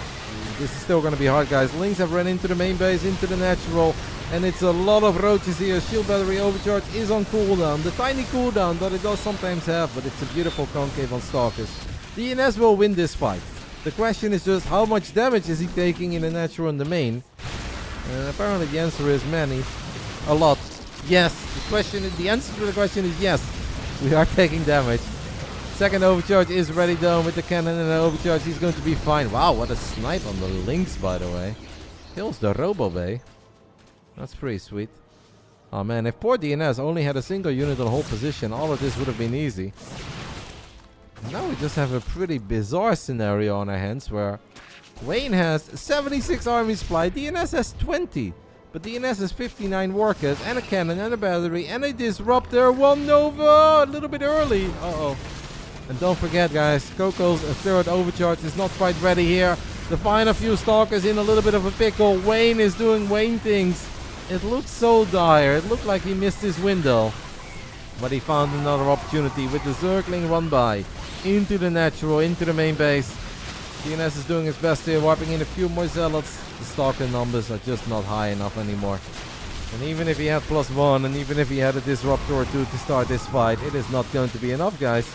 This is still going to be hard, guys. Lings have run into the main base, into the natural. And it's a lot of roaches here. Shield battery overcharge is on cooldown. The tiny cooldown that it does sometimes have, but it's a beautiful concave on Stalkers. DNS will win this fight. The question is just how much damage is he taking in the natural and the main? Apparently the answer is many. A lot. Yes. The answer to the question is yes. We are taking damage. Second overcharge is ready down with the cannon and the overcharge. He's going to be fine. Wow, what a snipe on the Lynx, by the way. Kills the Robo Bay. That's pretty sweet. Oh man, if poor DNS only had a single unit on hold position, all of this would have been easy. Now we just have a pretty bizarre scenario on our hands where Wayne has 76 army supply, DNS has 20. But DNS has 59 workers and a cannon and a battery and a disruptor. One Nova! A little bit early. Uh-oh. And don't forget, guys, Coco's third overcharge is not quite ready here. The final few stalkers in a little bit of a pickle. Wayne is doing Wayne things. It looked so dire. It looked like he missed his window. But he found another opportunity with the Zergling run by. Into the natural, into the main base. DNS is doing his best here, wiping in a few more zealots. The stalker numbers are just not high enough anymore. And even if he had +1, and even if he had a disruptor or two to start this fight, it is not going to be enough, guys.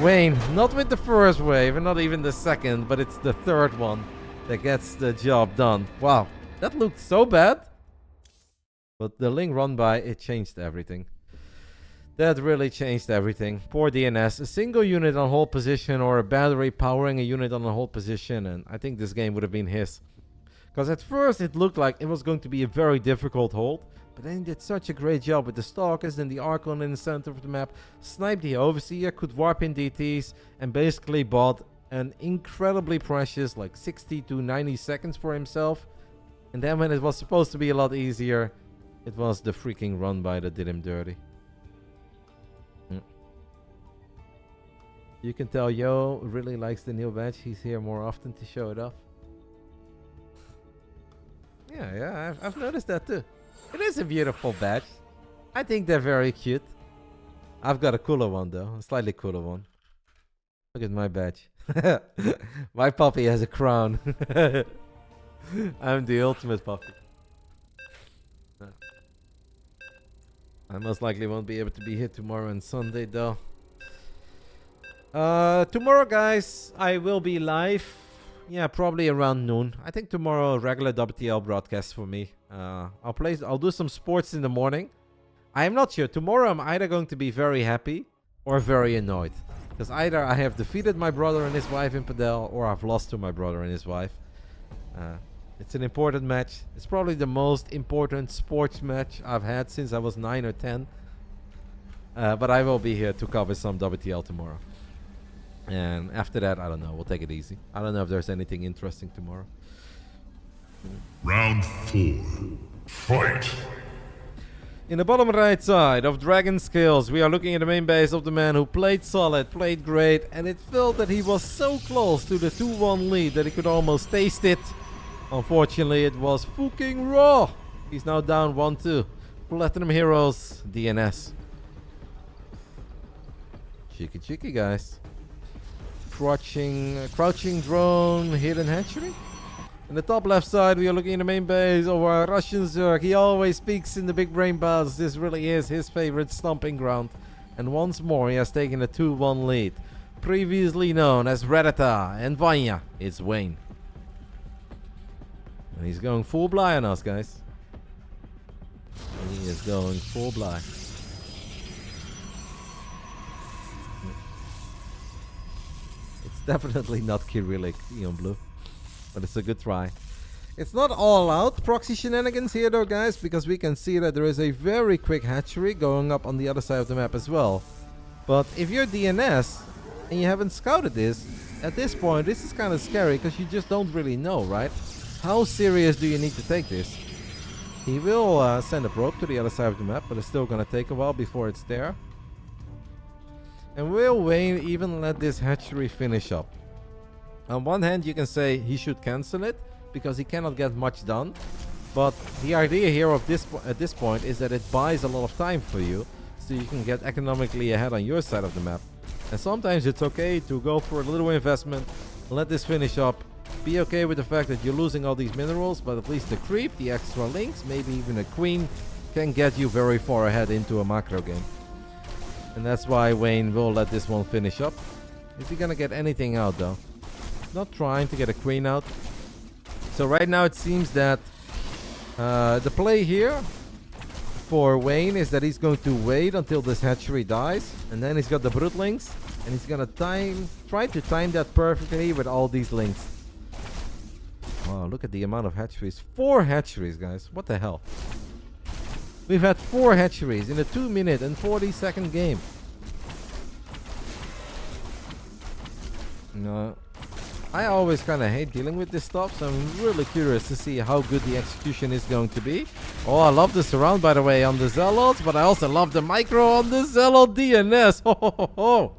Wayne, not with the first wave, and not even the second, but it's the third one that gets the job done. Wow, that looked so bad. But the Ling run by, it changed everything. That really changed everything. Poor DNS, a single unit on hold position or a battery powering a unit on a hold position, and I think this game would have been his. Because at first it looked like it was going to be a very difficult hold, but then he did such a great job with the Stalkers and the Archon in the center of the map, sniped the Overseer, could warp in DTs, and basically bought an incredibly precious like 60 to 90 seconds for himself. And then when it was supposed to be a lot easier, it was the freaking run by that did him dirty. You can tell Yo really likes the new badge. He's here more often to show it off. Yeah, I've noticed that too. It is a beautiful badge. I think they're very cute. I've got a cooler one though, a slightly cooler one. Look at my badge. My puppy has a crown. I'm the ultimate puppy. I most likely won't be able to be here tomorrow and Sunday though. Tomorrow, guys, I will be live. Yeah, probably around noon. I think tomorrow regular WTL broadcast for me. I'll do some sports in the morning. I am not sure. Tomorrow I'm either going to be very happy or very annoyed. Because either I have defeated my brother and his wife in Padel, or I've lost to my brother and his wife. It's an important match. It's probably the most important sports match I've had since I was 9 or 10. But I will be here to cover some WTL tomorrow. And after that, I don't know. We'll take it easy. I don't know if there's anything interesting tomorrow. Round 4. Fight! In the bottom right side of Dragon Skills, we are looking at the main base of the man who played solid, played great, and it felt that he was so close to the 2-1 lead that he could almost taste it. Unfortunately, it was fucking raw. He's now down 1-2. Platinum Heroes, DNS. Cheeky, guys. Crouching drone, hidden hatchery. In the top left side, we are looking at the main base of our Russian Zerg. He always speaks in the Big Brain Bouts. This really is his favorite stomping ground. And once more, he has taken a 2-1 lead. Previously known as Reddita and Vanya, it's Wayne. And he's going full blind on us, guys. He is going full blind. Definitely not Kyrillic Eon Blue, but it's a good try. It's not all out proxy shenanigans here though, guys, because we can see that there is a very quick hatchery going up on the other side of the map as well. But if you're DNS and you haven't scouted this, at this point this is kind of scary because you just don't really know, right? How serious do you need to take this? He will send a probe to the other side of the map, but it's still gonna take a while before it's there. And will Wayne even let this hatchery finish up? On one hand, you can say he should cancel it because he cannot get much done. But the idea here of at this point is that it buys a lot of time for you, so you can get economically ahead on your side of the map. And sometimes it's okay to go for a little investment, let this finish up, be okay with the fact that you're losing all these minerals, but at least the creep, the extra links, maybe even a queen, can get you very far ahead into a macro game. And that's why Wayne will let this one finish up. Is he gonna get anything out though? Not trying to get a queen out. So right now it seems that the play here for Wayne is that he's going to wait until this hatchery dies. And then he's got the Brootlings. And he's gonna try to time that perfectly with all these links. Wow, look at the amount of hatcheries. 4 hatcheries, guys. What the hell? We've had 4 hatcheries in a 2-minute and 40-second game. No. I always kind of hate dealing with this stuff, so I'm really curious to see how good the execution is going to be. Oh, I love the surround, by the way, on the Zealots, but I also love the micro on the Zealot DNS. Ho, ho, ho, ho.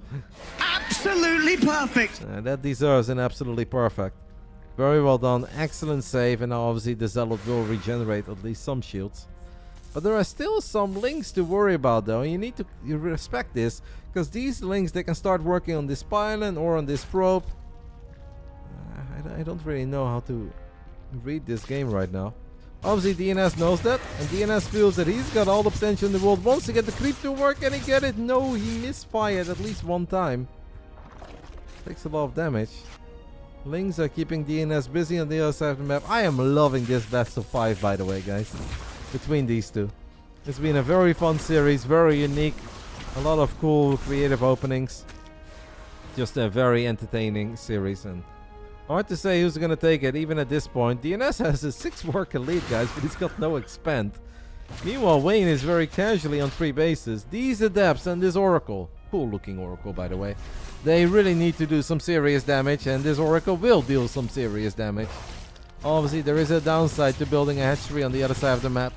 Absolutely perfect. That deserves an absolutely perfect. Very well done. Excellent save, and now obviously the Zealot will regenerate at least some shields. But there are still some links to worry about, though. You need to respect this, because these links, they can start working on this pylon or on this probe. I don't really know how to read this game right now. Obviously, DNS knows that, and DNS feels that he's got all the potential in the world. Wants to get the creep to work, and he get it. No, he misfired at least one time. Takes a lot of damage. Lings are keeping DNS busy on the other side of the map. I am loving this best of 5, by the way, guys. Between these two. It's been a very fun series, very unique. A lot of cool creative openings. Just a very entertaining series, and hard to say who's gonna take it, even at this point. DNS has a 6 worker lead, guys, but he's got no expand. Meanwhile, Wayne is very casually on 3 bases. These Adepts and this Oracle, cool looking Oracle, by the way, they really need to do some serious damage, and this Oracle will deal some serious damage. Obviously, there is a downside to building a hatchery on the other side of the map.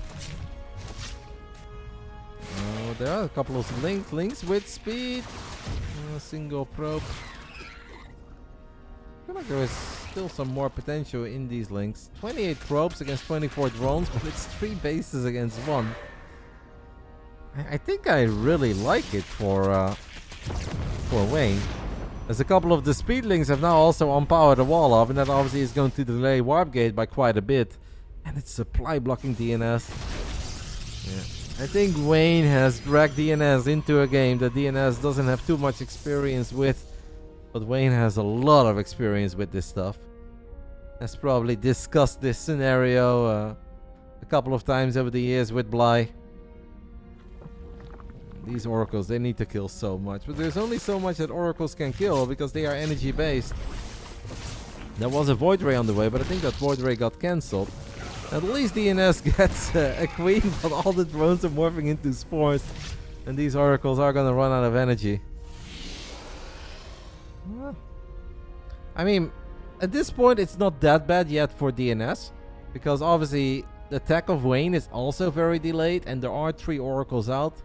Oh, there are a couple of links with speed. A single probe. I feel like there is still some more potential in these links. 28 probes against 24 drones, but it's 3 bases against 1. I think I really like it for Wayne. As a couple of the speedlings have now also unpowered the wall up, and that obviously is going to delay Warp Gate by quite a bit. And it's supply blocking DNS. Yeah. I think Wayne has dragged DNS into a game that DNS doesn't have too much experience with. But Wayne has a lot of experience with this stuff. Has probably discussed this scenario a couple of times over the years with Bly. These Oracles, they need to kill so much. But there's only so much that Oracles can kill because they are energy based. There was a Void Ray on the way, but I think that Void Ray got cancelled. At least DNS gets a queen, but all the drones are morphing into spores. And these Oracles are gonna run out of energy. I mean, at this point it's not that bad yet for DNS. Because obviously the attack of Wayne is also very delayed, and there are 3 Oracles out.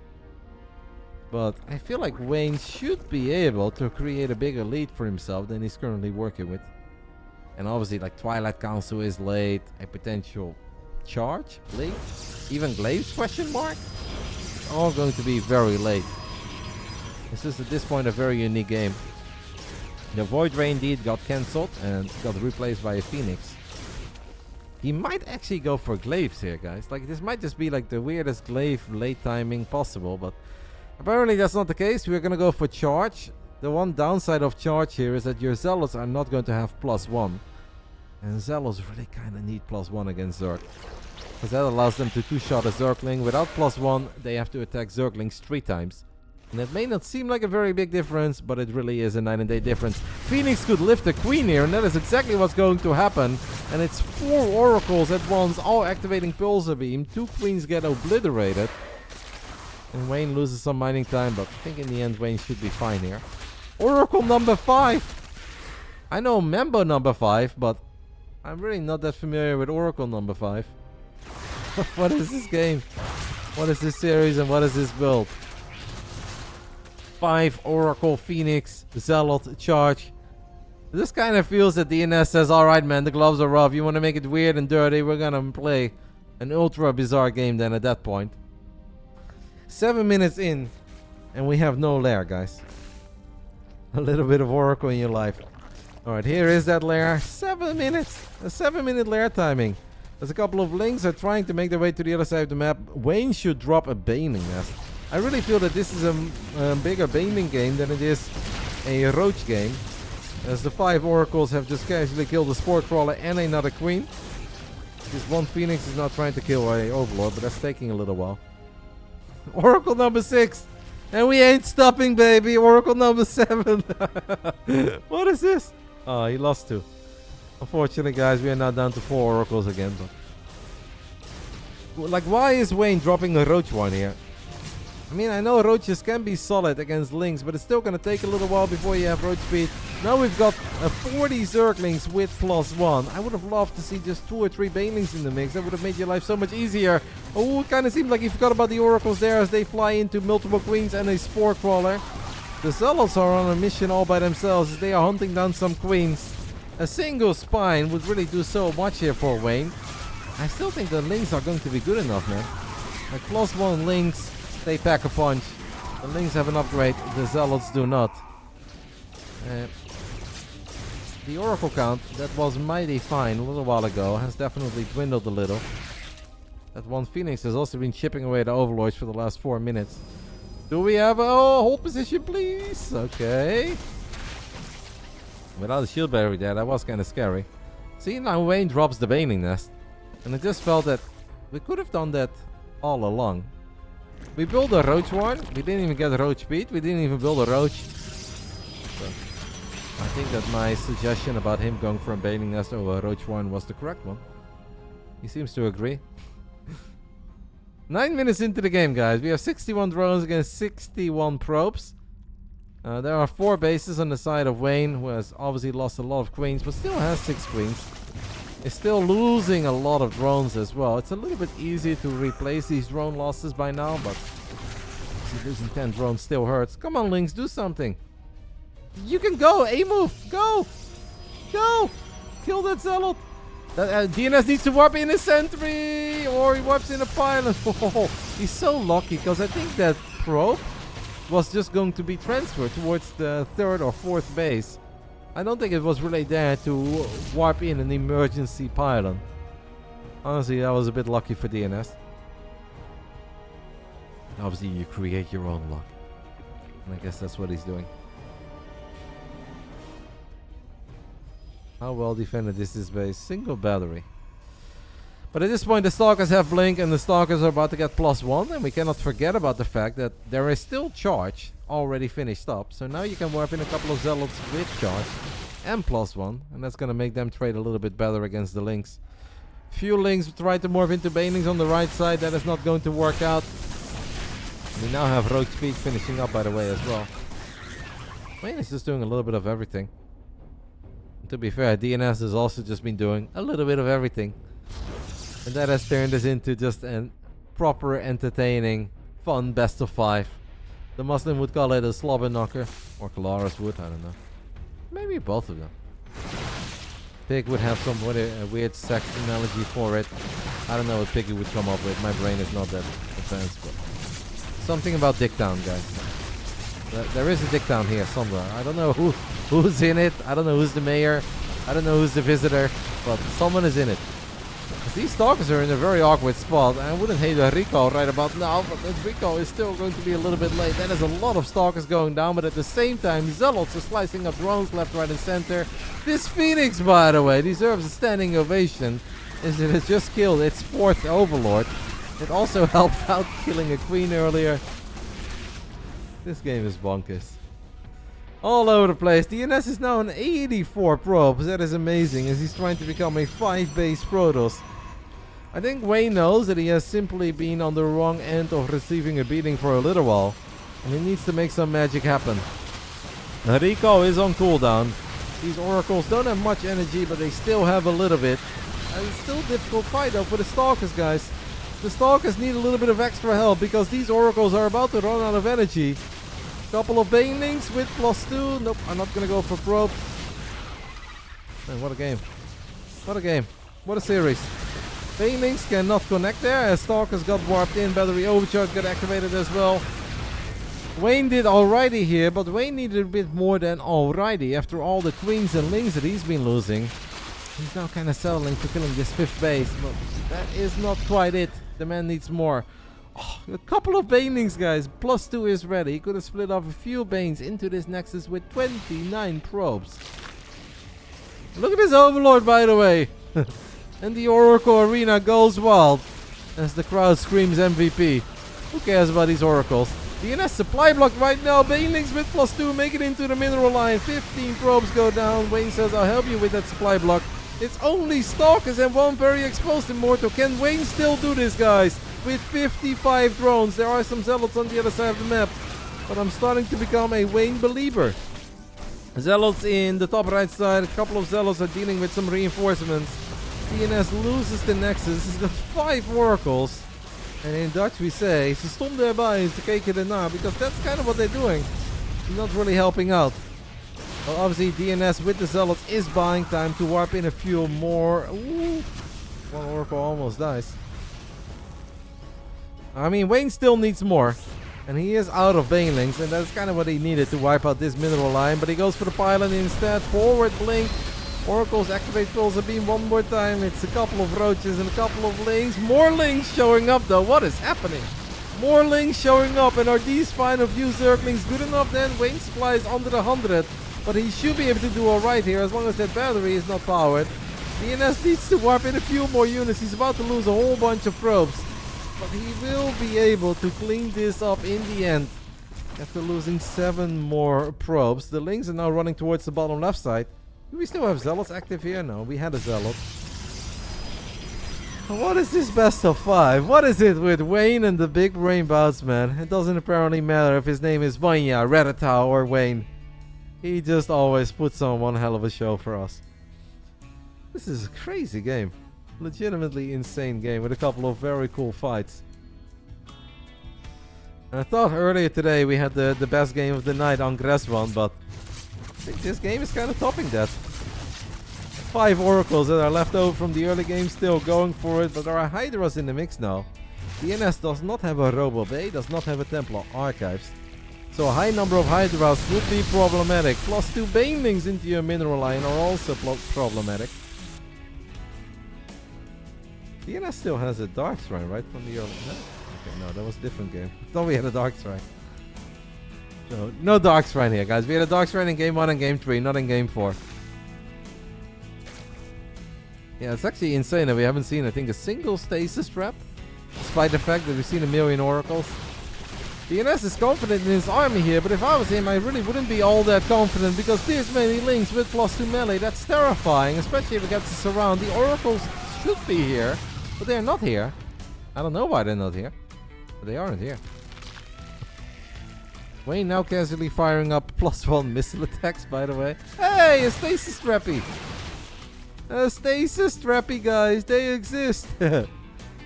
But I feel like Wayne should be able to create a bigger lead for himself than he's currently working with. And obviously, like, Twilight Council is late, a potential charge late, even Glaives question mark. It's all going to be very late. This is at this point a very unique game. The Void Ray indeed got cancelled and got replaced by a Phoenix. He might actually go for Glaives here, guys. Like, this might just be like the weirdest Glaive late timing possible, but apparently that's not the case. We're gonna go for charge. The one downside of charge here is that your Zealots are not going to have +1. And Zealots really kind of need +1 against Zerg. Because that allows them to 2-shot a Zergling. Without +1, they have to attack Zerglings 3 times. And it may not seem like a very big difference, but it really is a night and day difference. Phoenix could lift a queen here, and that is exactly what's going to happen. And it's 4 Oracles at once, all activating Pulsar Beam. 2 queens get obliterated. And Wayne loses some mining time, but I think in the end Wayne should be fine here. Oracle number 5! I know member number 5, but I'm really not that familiar with Oracle number 5. What is this game? What is this series and what is this build? 5 Oracle, Phoenix, Zealot, Charge. This kind of feels that DNS says, alright man, the gloves are rough. You want to make it weird and dirty? We're gonna play an ultra bizarre game then at that point. 7 minutes in, and we have no lair, guys. A little bit of Oracle in your life. Alright, here is that lair. 7 minutes. A 7-minute lair timing. There's a couple of links are trying to make their way to the other side of the map. Wayne should drop a Baming Nest. I really feel that this is a bigger Baming game than it is a Roach game. As the 5 Oracles have just casually killed a Spore Crawler and another Queen. This one Phoenix is not trying to kill a Overlord, but that's taking a little while. Oracle number 6! And we ain't stopping, baby! Oracle number 7! What is this? Oh, he lost 2. Unfortunately, guys, we are now down to 4 Oracles again. But like, why is Wayne dropping a Roach one here? I mean, I know Roaches can be solid against Lynx, but it's still gonna take a little while before you have Roach speed. Now we've got 40 Zerglings with +1. I would have loved to see just 2 or 3 Banelings in the mix. That would have made your life so much easier. Oh, it kind of seemed like you forgot about the Oracles there as they fly into multiple Queens and a Spore Crawler. The Zealots are on a mission all by themselves as they are hunting down some Queens. A single Spine would really do so much here for Wayne. I still think the Lings are going to be good enough, man. Like +1 Lings, they pack a punch. The Lings have an upgrade, the Zealots do not. The Oracle count that was mighty fine a little while ago has definitely dwindled a little. That one Phoenix has also been chipping away the Overlords for the last 4 minutes. Do we have a hold position, please? Okay. Without a shield battery there, that was kind of scary. See, now Wayne drops the Baning Nest. And I just felt that we could have done that all along. We built a Roach one. We didn't even get a Roach speed. We didn't even build a Roach. So I think that my suggestion about him going from Baning Nest over a Roach one was the correct one. He seems to agree. 9 minutes into the game, guys. We have 61 drones against 61 probes. There are 4 bases on the side of Wayne, who has obviously lost a lot of queens, but still has 6 queens. Is still losing a lot of drones as well. It's a little bit easier to replace these drone losses by now, but losing 10 drones still hurts. Come on, Lynx, do something. You can go. A-move. Go. Go. Kill that Zealot. DNS needs to warp in a sentry, or he warps in a pylon. Oh, he's so lucky, because I think that probe was just going to be transferred towards the 3rd or 4th base. I don't think it was really there to warp in an emergency pylon. Honestly, that was a bit lucky for DNS. Obviously, you create your own luck. And I guess that's what he's doing. How well defended is this base? Single battery. But at this point, the Stalkers have Blink and the Stalkers are about to get +1. And we cannot forget about the fact that there is still charge already finished up. So now you can warp in a couple of Zealots with charge and +1. And that's going to make them trade a little bit better against the Lynx. Few Lynx try to morph into Banelings on the right side. That is not going to work out. We now have Roach Speed finishing up, by the way, as well. Wayne is just doing a little bit of everything. And to be fair, DNS has also just been doing a little bit of everything. And that has turned us into just a proper, entertaining, fun best of 5. The Muslim would call it a slobber knocker. Or Kalaris would, I don't know. Maybe both of them. Pig would have some weird sex analogy for it. I don't know what Piggy would come up with. My brain is not that advanced. But something about Dick Town, guys. There is a Dick Town here somewhere. I don't know who's in it. I don't know who's the mayor. I don't know who's the visitor. But someone is in it. These Stalkers are in a very awkward spot. I wouldn't hate a recall right about now, but that recall is still going to be a little bit late. That is a lot of Stalkers going down, but at the same time, Zealots are slicing up drones left, right, and center. This Phoenix, by the way, deserves a standing ovation, as it has just killed its 4th Overlord. It also helped out killing a Queen earlier. This game is bonkers. All over the place. DNS is now on 84 probes. That is amazing, as he's trying to become a 5-base Protoss. I think Wayne knows that he has simply been on the wrong end of receiving a beating for a little while. And he needs to make some magic happen. Rico is on cooldown. These Oracles don't have much energy, but they still have a little bit. And it's still a difficult fight though for the Stalkers, guys. The Stalkers need a little bit of extra help because these Oracles are about to run out of energy. Couple of Banelings with +2. Nope, I'm not gonna go for probe. Man, what a game. What a game. What a series. Banelings cannot connect there as Stalkers got warped in. Battery overcharge got activated as well. Wayne did alrighty here, but Wayne needed a bit more than alrighty. After all the Queens and Lings that he's been losing, he's now kind of settling for killing this 5th base. But that is not quite it. The man needs more. Oh, a couple of Banelings, guys. +2 is ready. He could have split off a few Banes into this Nexus with 29 probes. Look at this Overlord, by the way. And the Oracle Arena goes wild as the crowd screams MVP. Who cares about these Oracles? DNS supply block right now. Banelings with +2 make it into the mineral line. 15 probes go down. Wayne says, I'll help you with that supply block. It's only Stalkers and one very exposed Immortal. Can Wayne still do this, guys? With 55 drones. There are some Zealots on the other side of the map. But I'm starting to become a Wayne believer. Zealots in the top right side. A couple of Zealots are dealing with some reinforcements. DNS loses the Nexus. He's got 5 Oracles. And in Dutch we say, ze stonden erbij, ze keken ernaar. Because that's kind of what they're doing. Not really helping out. Well, obviously DNS with the Zealots is buying time to warp in a few more. Ooh, one Oracle almost dies. I mean, Wayne still needs more. And he is out of Banelings, and that's kind of what he needed to wipe out this mineral line. But he goes for the pylon instead. Forward blink. Oracles activate Pulsar Beam one more time. It's a couple of roaches and a couple of lings. More lings showing up though. What is happening? More lings showing up. And are these final few Zerglings good enough then? Wayne supply is under 100. But he should be able to do alright here as long as that battery is not powered. DNS needs to warp in a few more units. He's about to lose a whole bunch of probes. But he will be able to clean this up in the end. After losing 7 more probes. The lings are now running towards the bottom left side. Do we still have Zealots active here? No, we had a Zealot. What is this best of 5? What is it with Wayne and the Big Brain Bouts, man? It doesn't apparently matter if his name is Vanya, Redditau, or Wayne. He just always puts on one hell of a show for us. This is a crazy game. Legitimately insane game with a couple of very cool fights. And I thought earlier today we had the best game of the night on Gresswan, but I think this game is kind of topping that. 5 Oracles that are left over from the early game still going for it, but there are Hydras in the mix now. DNS does not have a Robo Bay, does not have a Templar Archives. So a high number of Hydras would be problematic. Plus 2 Banelings into your mineral line are also problematic. DNS still has a Dark Shrine, right? From the early... No? Okay, no, that was a different game. I thought we had a Dark Shrine. No Dark Shrine here, guys. We had a Dark Shrine in Game 1 and Game 3, not in Game 4. Yeah, it's actually insane that we haven't seen, I think, a single Stasis Trap. Despite the fact that we've seen a million Oracles. DNS is confident in his army here, but if I was him, I really wouldn't be all that confident. Because there's many links with +2 melee. That's terrifying, especially if it gets to surround. The Oracles should be here. But they're not here. I don't know why they're not here. But they aren't here. Wayne now casually firing up +1 missile attacks, by the way. Hey, a Stasis Trappy! A Stasis Trappy, guys. They exist.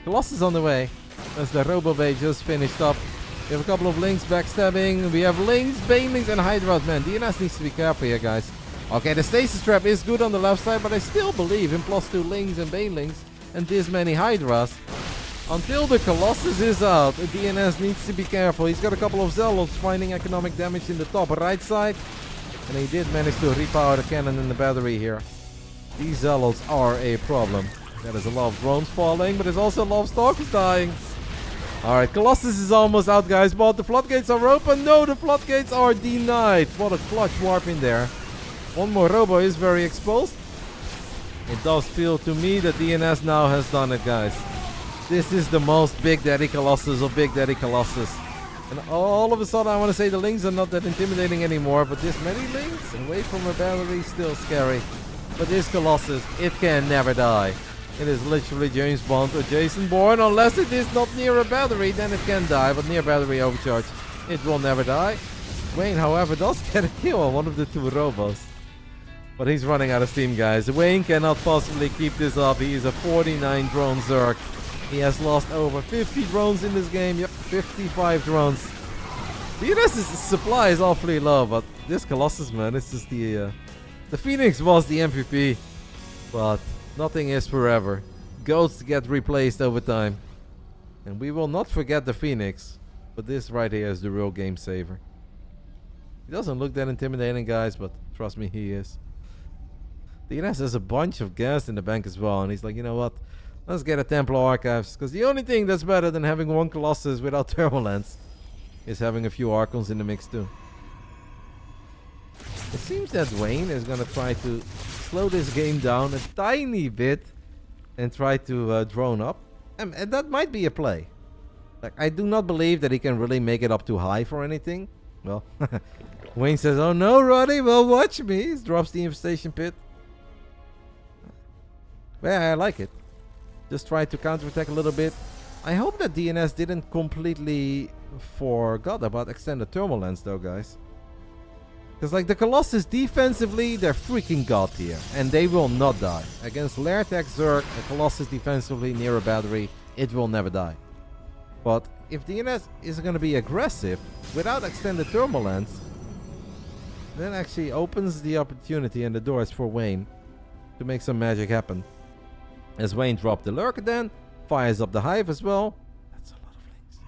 Colossus on the way. As the Robo Bay just finished up. We have a couple of links backstabbing. We have links, Banelings, and Hydras. Man, DNS needs to be careful here, guys. Okay, the Stasis Trap is good on the left side, but I still believe in +2 links and Banelings. And this many Hydras. Until the Colossus is out, DNS needs to be careful. He's got a couple of Zealots finding economic damage in the top right side. And he did manage to repower the cannon and the battery here. These Zealots are a problem. There's a lot of drones falling, but there's also a lot of Stalkers dying. Alright, Colossus is almost out, guys, but the floodgates are open. No, the floodgates are denied. What a clutch warp in there. One more Robo is very exposed. It does feel to me that DNS now has done it, guys. This is the most Big Daddy Colossus of Big Daddy Colossus. And all of a sudden I want to say the links are not that intimidating anymore, but this many links away from a battery is still scary. But this Colossus, it can never die. It is literally James Bond or Jason Bourne. Unless it is not near a battery, then it can die. But near battery overcharge, it will never die. Wayne, however, does get a kill on one of the 2 robots. But he's running out of steam, guys. Wayne cannot possibly keep this up. He is a 49 drone Zerg. He has lost over 50 drones in this game. Yep, 55 drones. DNS's supply is awfully low, but this Colossus, man, this is the Phoenix was the MVP. But nothing is forever. Ghosts get replaced over time. And we will not forget the Phoenix. But this right here is the real game saver. He doesn't look that intimidating, guys, but trust me, he is. DNS has a bunch of gas in the bank as well, and he's like, you know what? Let's get a Templar Archives, because the only thing that's better than having one Colossus without Thermalance is having a few Archons in the mix too. It seems that Wayne is going to try to slow this game down a tiny bit and try to drone up. And that might be a play. Like, I do not believe that he can really make it up too high for anything. Well, Wayne says, oh no, Roddy, well, watch me. He drops the infestation pit. Well, I like it. Just try to counterattack a little bit. I hope that DNS didn't completely forgot about extended thermal lens though, guys. Because like the Colossus defensively, they're freaking god tier. And they will not die. Against Lair Tech Zerg, a Colossus defensively near a battery, it will never die. But if DNS is going to be aggressive without extended thermal lens, then actually opens the opportunity and the doors for Wayne to make some magic happen. As Wayne dropped the Lurker then, fires up the Hive as well. That's a lot of links.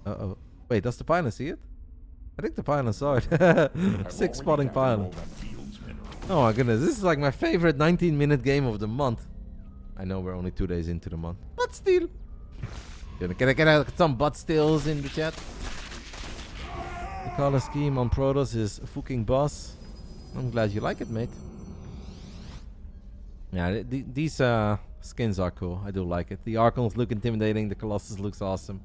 Uh-oh. Wait, does the Pylon see it? I think the Pylon saw it. 6 spotting Pylon. Oh my goodness, this is like my favorite 19-minute game of the month. I know we're only 2 days into the month, but still. Can I get some butt stills in the chat? The color scheme on Protoss is fucking boss. I'm glad you like it, mate. Yeah, these skins are cool. I do like it. The Archons look intimidating. The Colossus looks awesome.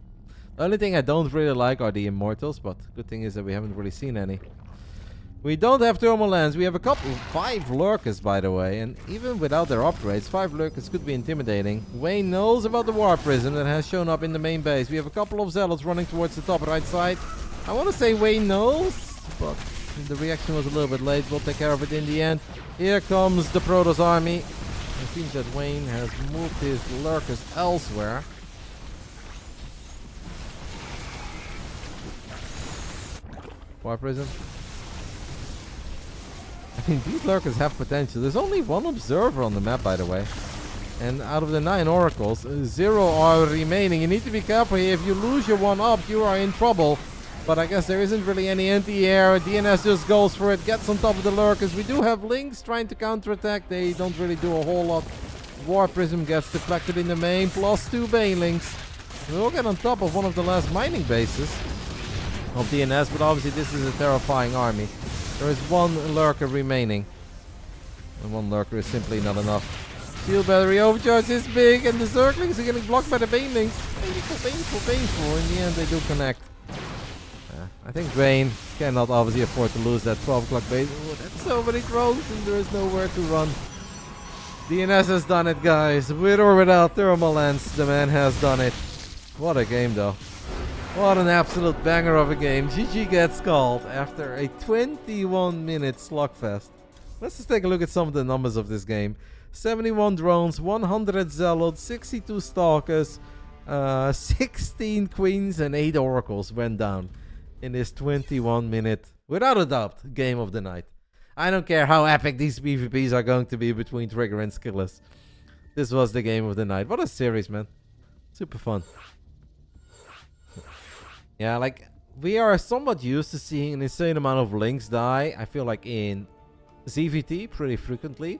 The only thing I don't really like are the Immortals, but good thing is that we haven't really seen any. We don't have thermal lens. We have a couple, 5 lurkers, by the way, and even without their upgrades, 5 lurkers could be intimidating. Wayne knows about the War Prism that has shown up in the main base. We have a couple of Zealots running towards the top right side. I want to say Wayne knows, but the reaction was a little bit late. We'll take care of it in the end. Here comes the Protoss army. It seems that Wayne has moved his lurkers elsewhere. War Prism. I mean, these lurkers have potential. There's only 1 observer on the map, by the way. And out of the 9 oracles, 0 are remaining. You need to be careful here. If you lose your 1 up, you are in trouble. But I guess there isn't really any anti-air. DNS just goes for it, gets on top of the lurkers. We do have Lynx trying to counterattack. They don't really do a whole lot. War Prism gets deflected in the main. +2 Banelings. We'll get on top of one of the last mining bases of DNS. But obviously this is a terrifying army. There is 1 lurker remaining. And 1 lurker is simply not enough. Shield battery overcharge is big. And the Zerglings are getting blocked by the Banelings. Painful, painful, painful. In the end they do connect. I think Wayne cannot obviously afford to lose that 12 o'clock base. Oh, that's so many drones and there is nowhere to run. DNS has done it, guys. With or without thermal lens, the man has done it. What a game, though. What an absolute banger of a game. GG gets called after a 21-minute slugfest. Let's just take a look at some of the numbers of this game. 71 drones, 100 zealots, 62 stalkers, 16 queens and 8 oracles went down in this 21-minute, without a doubt, game of the night. I don't care how epic these PvPs are going to be between Trigger and Skillers. This was the game of the night. What a series, man. Super fun. Yeah, like, we are somewhat used to seeing an insane amount of Lynx die. I feel like in ZVT pretty frequently.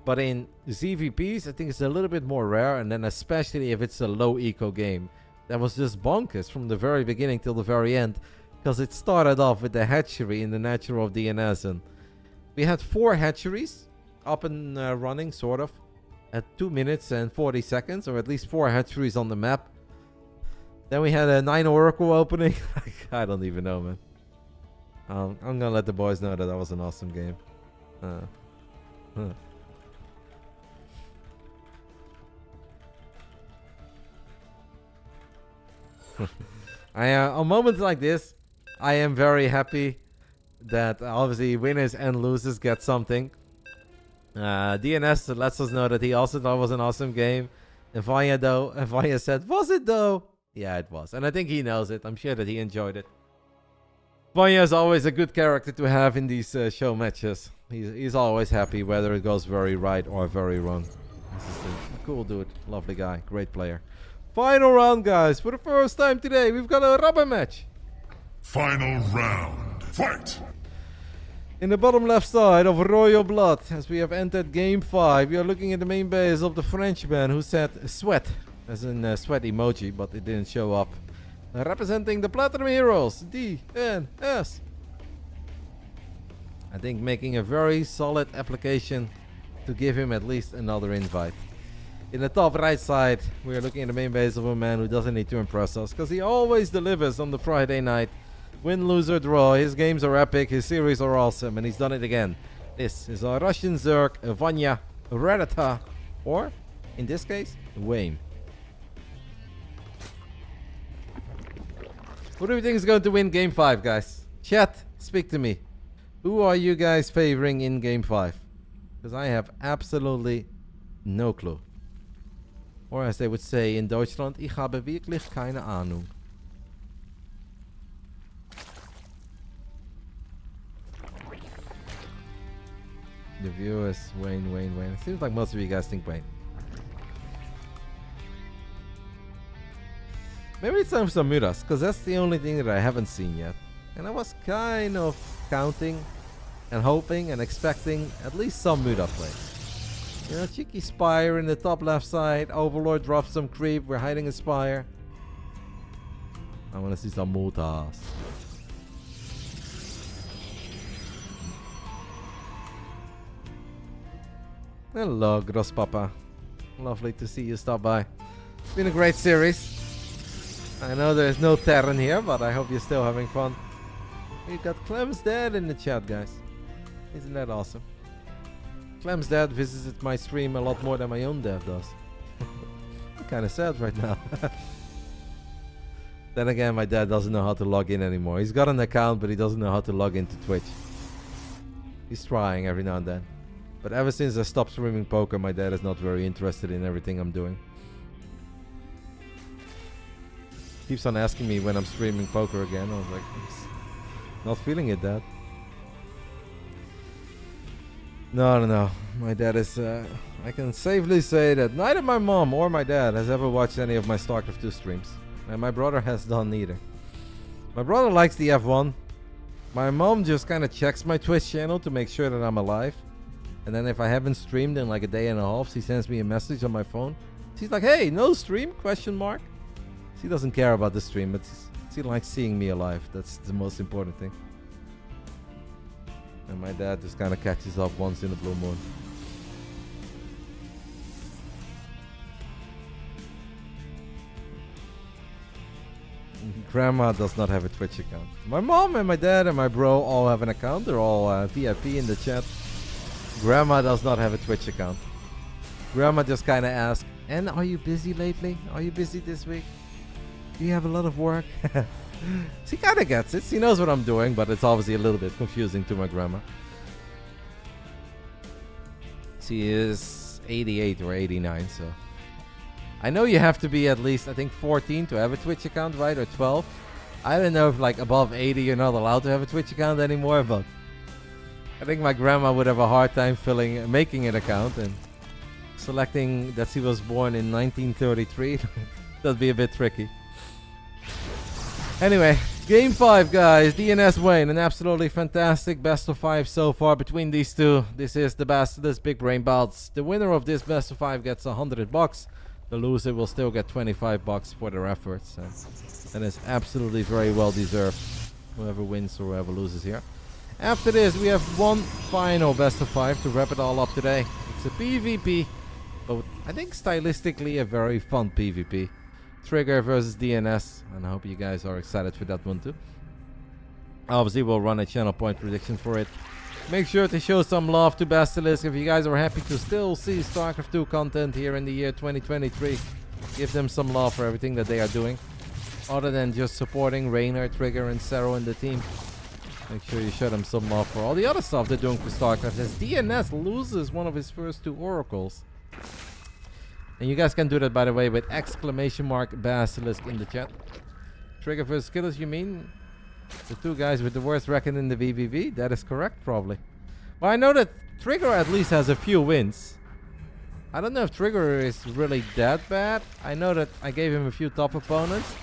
But in ZVPs, I think it's a little bit more rare. And then especially if it's a low eco game. That was just bonkers from the very beginning till the very end. Because it started off with the hatchery in the natural of DNS. And we had 4 hatcheries up and running, sort of. At 2 minutes and 40 seconds. Or at least 4 hatcheries on the map. Then we had a 9 Oracle opening. I don't even know, man. I'm gonna let the boys know that was an awesome game. On moments like this, I am very happy that obviously winners and losers get something. DNS lets us know that he also thought it was an awesome game. And Vanya said, was it though? Yeah, it was. And I think he knows it. I'm sure that he enjoyed it. Vanya is always a good character to have in these show matches. He's always happy whether it goes very right or very wrong. This is a cool dude. Lovely guy. Great player. Final round, guys. For the first time today, we've got a rubber match. Final round. Fight! In the bottom left side of Royal Blood, as we have entered Game 5, we are looking at the main base of the Frenchman who said sweat. As in sweat emoji, but it didn't show up. Representing the Platinum Heroes, DNS. I think making a very solid application to give him at least another invite. In the top right side, we are looking at the main base of a man who doesn't need to impress us, because he always delivers on the Friday night. Win, lose or draw, his games are epic, his series are awesome, and he's done it again. This is our Russian Zerg, Vanya, Redata, or, in this case, Wayne. Who do you think is going to win Game 5, guys? Chat, speak to me. Who are you guys favoring in Game 5? Because I have absolutely no clue. Or as they would say in Deutschland, ich habe wirklich keine Ahnung. The viewers, Wayne. It seems like most of you guys think Wayne. Maybe it's time for some Muras, because that's the only thing that I haven't seen yet. And I was kind of counting and hoping and expecting at least some Muda play. You know, cheeky Spire in the top left side. Overlord drops some creep. We're hiding a Spire. I want to see some Mutas. Hello, Grosspapa. Lovely to see you stop by. It's been a great series. I know there's no Terran here, but I hope you're still having fun. We got Clem's Dad in the chat, guys. Isn't that awesome? Clem's dad visited my stream a lot more than my own dad does. I'm kind of sad right now. Then again, my dad doesn't know how to log in anymore. He's got an account, but he doesn't know how to log into Twitch. He's trying every now and then. But ever since I stopped streaming poker, my dad is not very interested in everything I'm doing. Keeps on asking me when I'm streaming poker again. I was like, not feeling it, Dad. No. My dad is... I can safely say that neither my mom or my dad has ever watched any of my StarCraft 2 streams. And my brother has done neither. My brother likes the F1. My mom just kind of checks my Twitch channel to make sure that I'm alive. And then if I haven't streamed in like a day and a half, she sends me a message on my phone. She's like, hey, no stream? Question mark. She doesn't care about the stream, but she likes seeing me alive. That's the most important thing. And my dad just kind of catches up once in a blue moon. Grandma does not have a Twitch account. My mom and my dad and my bro all have an account. They're all VIP in the chat. Grandma does not have a Twitch account. Grandma just kind of asks, and are you busy lately? Are you busy this week? Do you have a lot of work? She kind of gets it. She knows what I'm doing, but it's obviously a little bit confusing to my grandma. She is 88 or 89, so... I know you have to be at least, I think, 14 to have a Twitch account, right? Or 12. I don't know if, like, above 80 you're not allowed to have a Twitch account anymore, but... I think my grandma would have a hard time making an account and... selecting that she was born in 1933. That'd be a bit tricky. Anyway, Game 5, guys. DNS Wayne, an absolutely fantastic best of 5 so far between these two. This is the BASILISK Big Brain Bouts. The winner of this best of 5 gets $100. The loser will still get $25 for their efforts. And that is absolutely very well deserved. Whoever wins or whoever loses here. After this, we have one final best of 5 to wrap it all up today. It's a PvP, but I think stylistically a very fun PvP. Trigger versus DNS, and I hope you guys are excited for that one too. Obviously, we'll run a channel point prediction for it. Make sure to show some love to Basilisk if you guys are happy to still see StarCraft 2 content here in the year 2023. Give them some love for everything that they are doing, other than just supporting Raynor, Trigger, and Sero and the team. Make sure you show them some love for all the other stuff they're doing for StarCraft, as DNS loses one of his first 2 oracles. And you guys can do that, by the way, with ! Basilisk in the chat. Trigger versus Killers, you mean? The 2 guys with the worst record in the VVV? That is correct, probably. Well, I know that Trigger at least has a few wins. I don't know if Trigger is really that bad. I know that I gave him a few top opponents.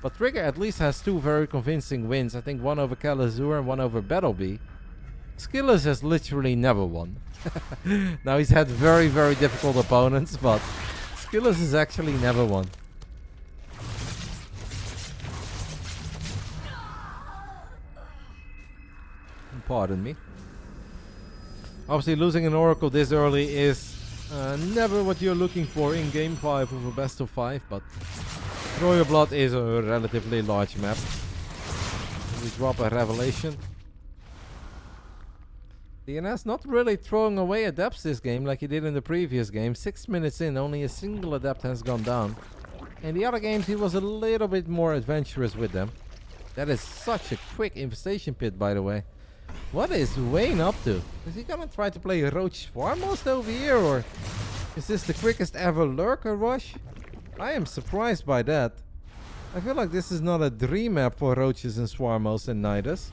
But Trigger at least has 2 very convincing wins. I think one over Kalazur and one over Battlebee. Skillers has literally never won. Now he's had very, very difficult opponents, but Skillers has actually never won. Pardon me. Obviously, losing an Oracle this early is never what you're looking for in Game 5 of a best of 5, but Draw Your Blood is a relatively large map. We drop a Revelation. DNS not really throwing away adepts this game like he did in the previous game. 6 minutes in, only a single adept has gone down. In the other games, he was a little bit more adventurous with them. That is such a quick infestation pit, by the way. What is Wayne up to? Is he gonna try to play Roach Foremost over here, or is this the quickest ever lurker rush? I am surprised by that. I feel like this is not a dream map for Roaches and Swarmos and Nidus.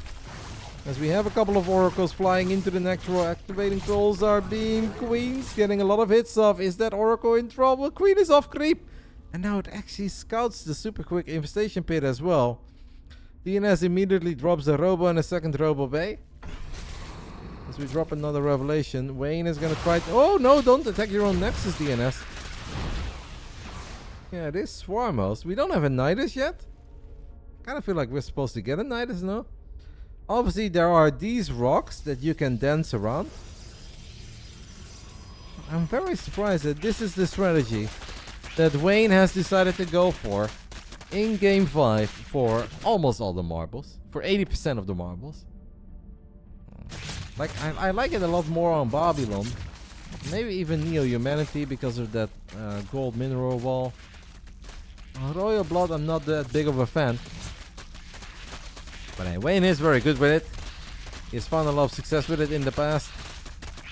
As we have a couple of Oracles flying into the natural, activating Pulsar Beam. Queen's getting a lot of hits off. Is that Oracle in trouble? Queen is off creep. And now it actually scouts the super quick infestation pit as well. DNS immediately drops a Robo and a second Robo Bay. As we drop another Revelation, Wayne is going to try to... Oh no, don't attack your own Nexus, DNS. Yeah, it is Swarmos. We don't have a Nidus yet. Kind of feel like we're supposed to get a Nidus, no? Obviously, there are these rocks that you can dance around. I'm very surprised that this is the strategy that Wayne has decided to go for in Game 5 for almost all the marbles. For 80% of the marbles. Like, I like it a lot more on Babylon. Maybe even Neo-Humanity because of that gold mineral wall. On Royal Blood, I'm not that big of a fan. But anyway, Wayne is very good with it. He's found a lot of success with it in the past.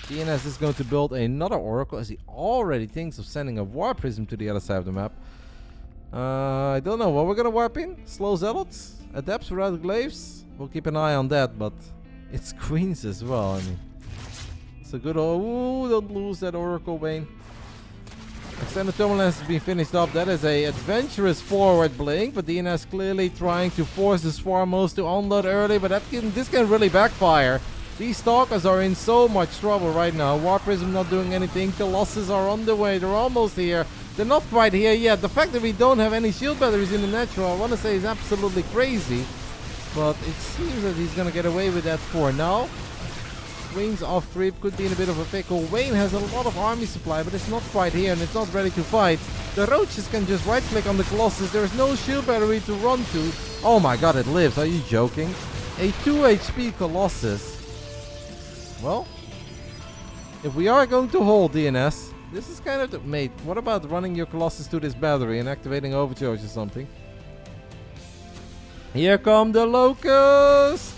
DNS is going to build another Oracle as he already thinks of sending a War Prism to the other side of the map. I don't know what we're going to warp in. Slow Zealots? Adepts without glaives? We'll keep an eye on that, but it's Queens as well. I mean, it's a good... Ooh, don't lose that Oracle, Wayne. Extended Turbulence has been finished up. That is a adventurous forward blink, but DNS clearly trying to force the Swarmos to unload early, but this can really backfire. These Stalkers are in so much trouble right now. War Prism not doing anything. Colossus are on the way. They're almost here. They're not quite here yet. The fact that we don't have any shield batteries in the natural, I want to say, is absolutely crazy. But it seems that he's going to get away with that for now. Wayne's off creep, could be in a bit of a pickle. Wayne has a lot of army supply, but it's not quite here and it's not ready to fight. The Roaches can just right click on the Colossus. There's no shield battery to run to. Oh my god, it lives. Are you joking? A 2 HP Colossus. Well, if we are going to hold DNS, this is kind of the... Mate, what about running your Colossus to this battery and activating Overcharge or something? Here come the Locusts!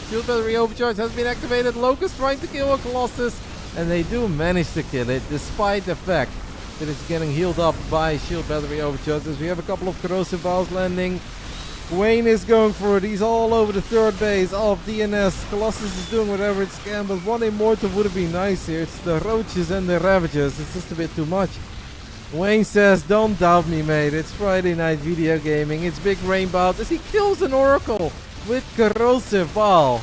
Shield battery overcharge has been activated. Locust trying to kill a Colossus, and they do manage to kill it despite the fact that it's getting healed up by shield battery overcharge. As we have a couple of corrosive vials landing. Wayne is going for it. He's all over the third base of DNS. Colossus is doing whatever it can, but one Immortal would have been nice here. It's the Roaches and the Ravagers. It's just a bit too much. Wayne says, don't doubt me, mate. It's Friday night video gaming. It's Big Brain Bouts as he kills an Oracle with corrosive ball.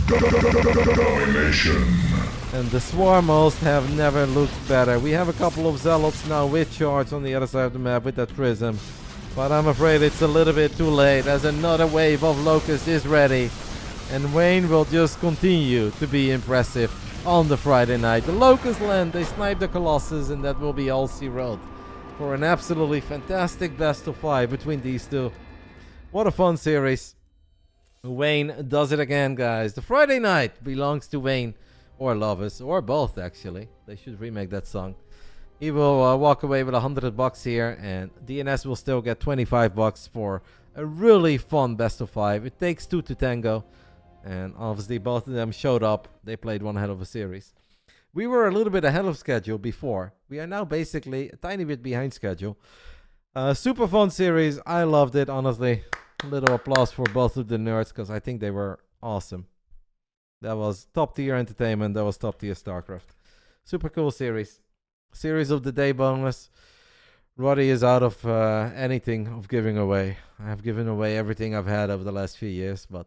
Domination. And the Swarmos have never looked better. We have a couple of Zealots now with charge on the other side of the map with that Prism. But I'm afraid it's a little bit too late as another wave of Locusts is ready. And Wayne will just continue to be impressive on the Friday night. The Locusts land, they snipe the Colossus, and that will be all zeroed for an absolutely fantastic best of 5 between these two. What a fun series. Wayne does it again, guys. The Friday night belongs to Wayne, or Lovis, or both actually. They should remake that song. He will walk away with $100 here, and DNS will still get $25 for a really fun best of 5. It takes 2 to tango, and obviously both of them showed up. They played one hell of a series. We were a little bit ahead of schedule before. We are now basically a tiny bit behind schedule. Super fun series. I loved it, honestly. A little applause for both of the nerds, because I think they were awesome. That was top tier entertainment. That was top tier StarCraft. Super cool series. Series of the day bonus. Roddy is out of anything of giving away. I have given away everything I've had over the last few years, but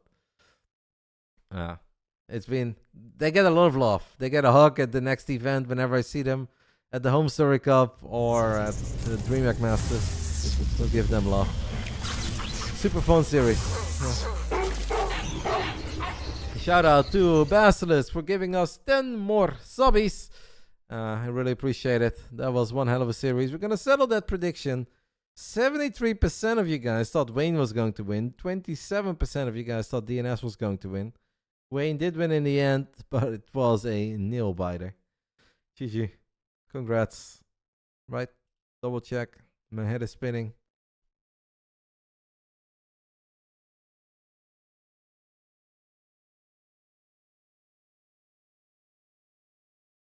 it's been... They get a lot of love. They get a hug at the next event whenever I see them at the Home Story Cup or at the DreamHack Masters. We'll give them love. Super fun series. Shout out to Basilisk for giving us 10 more subbies. I really appreciate it. That was one hell of a series. We're going to settle that prediction. 73% of you guys thought Wayne was going to win. 27% of you guys thought DNS was going to win. Wayne did win in the end, but it was a nail biter. GG. Congrats. Right? Double check. My head is spinning.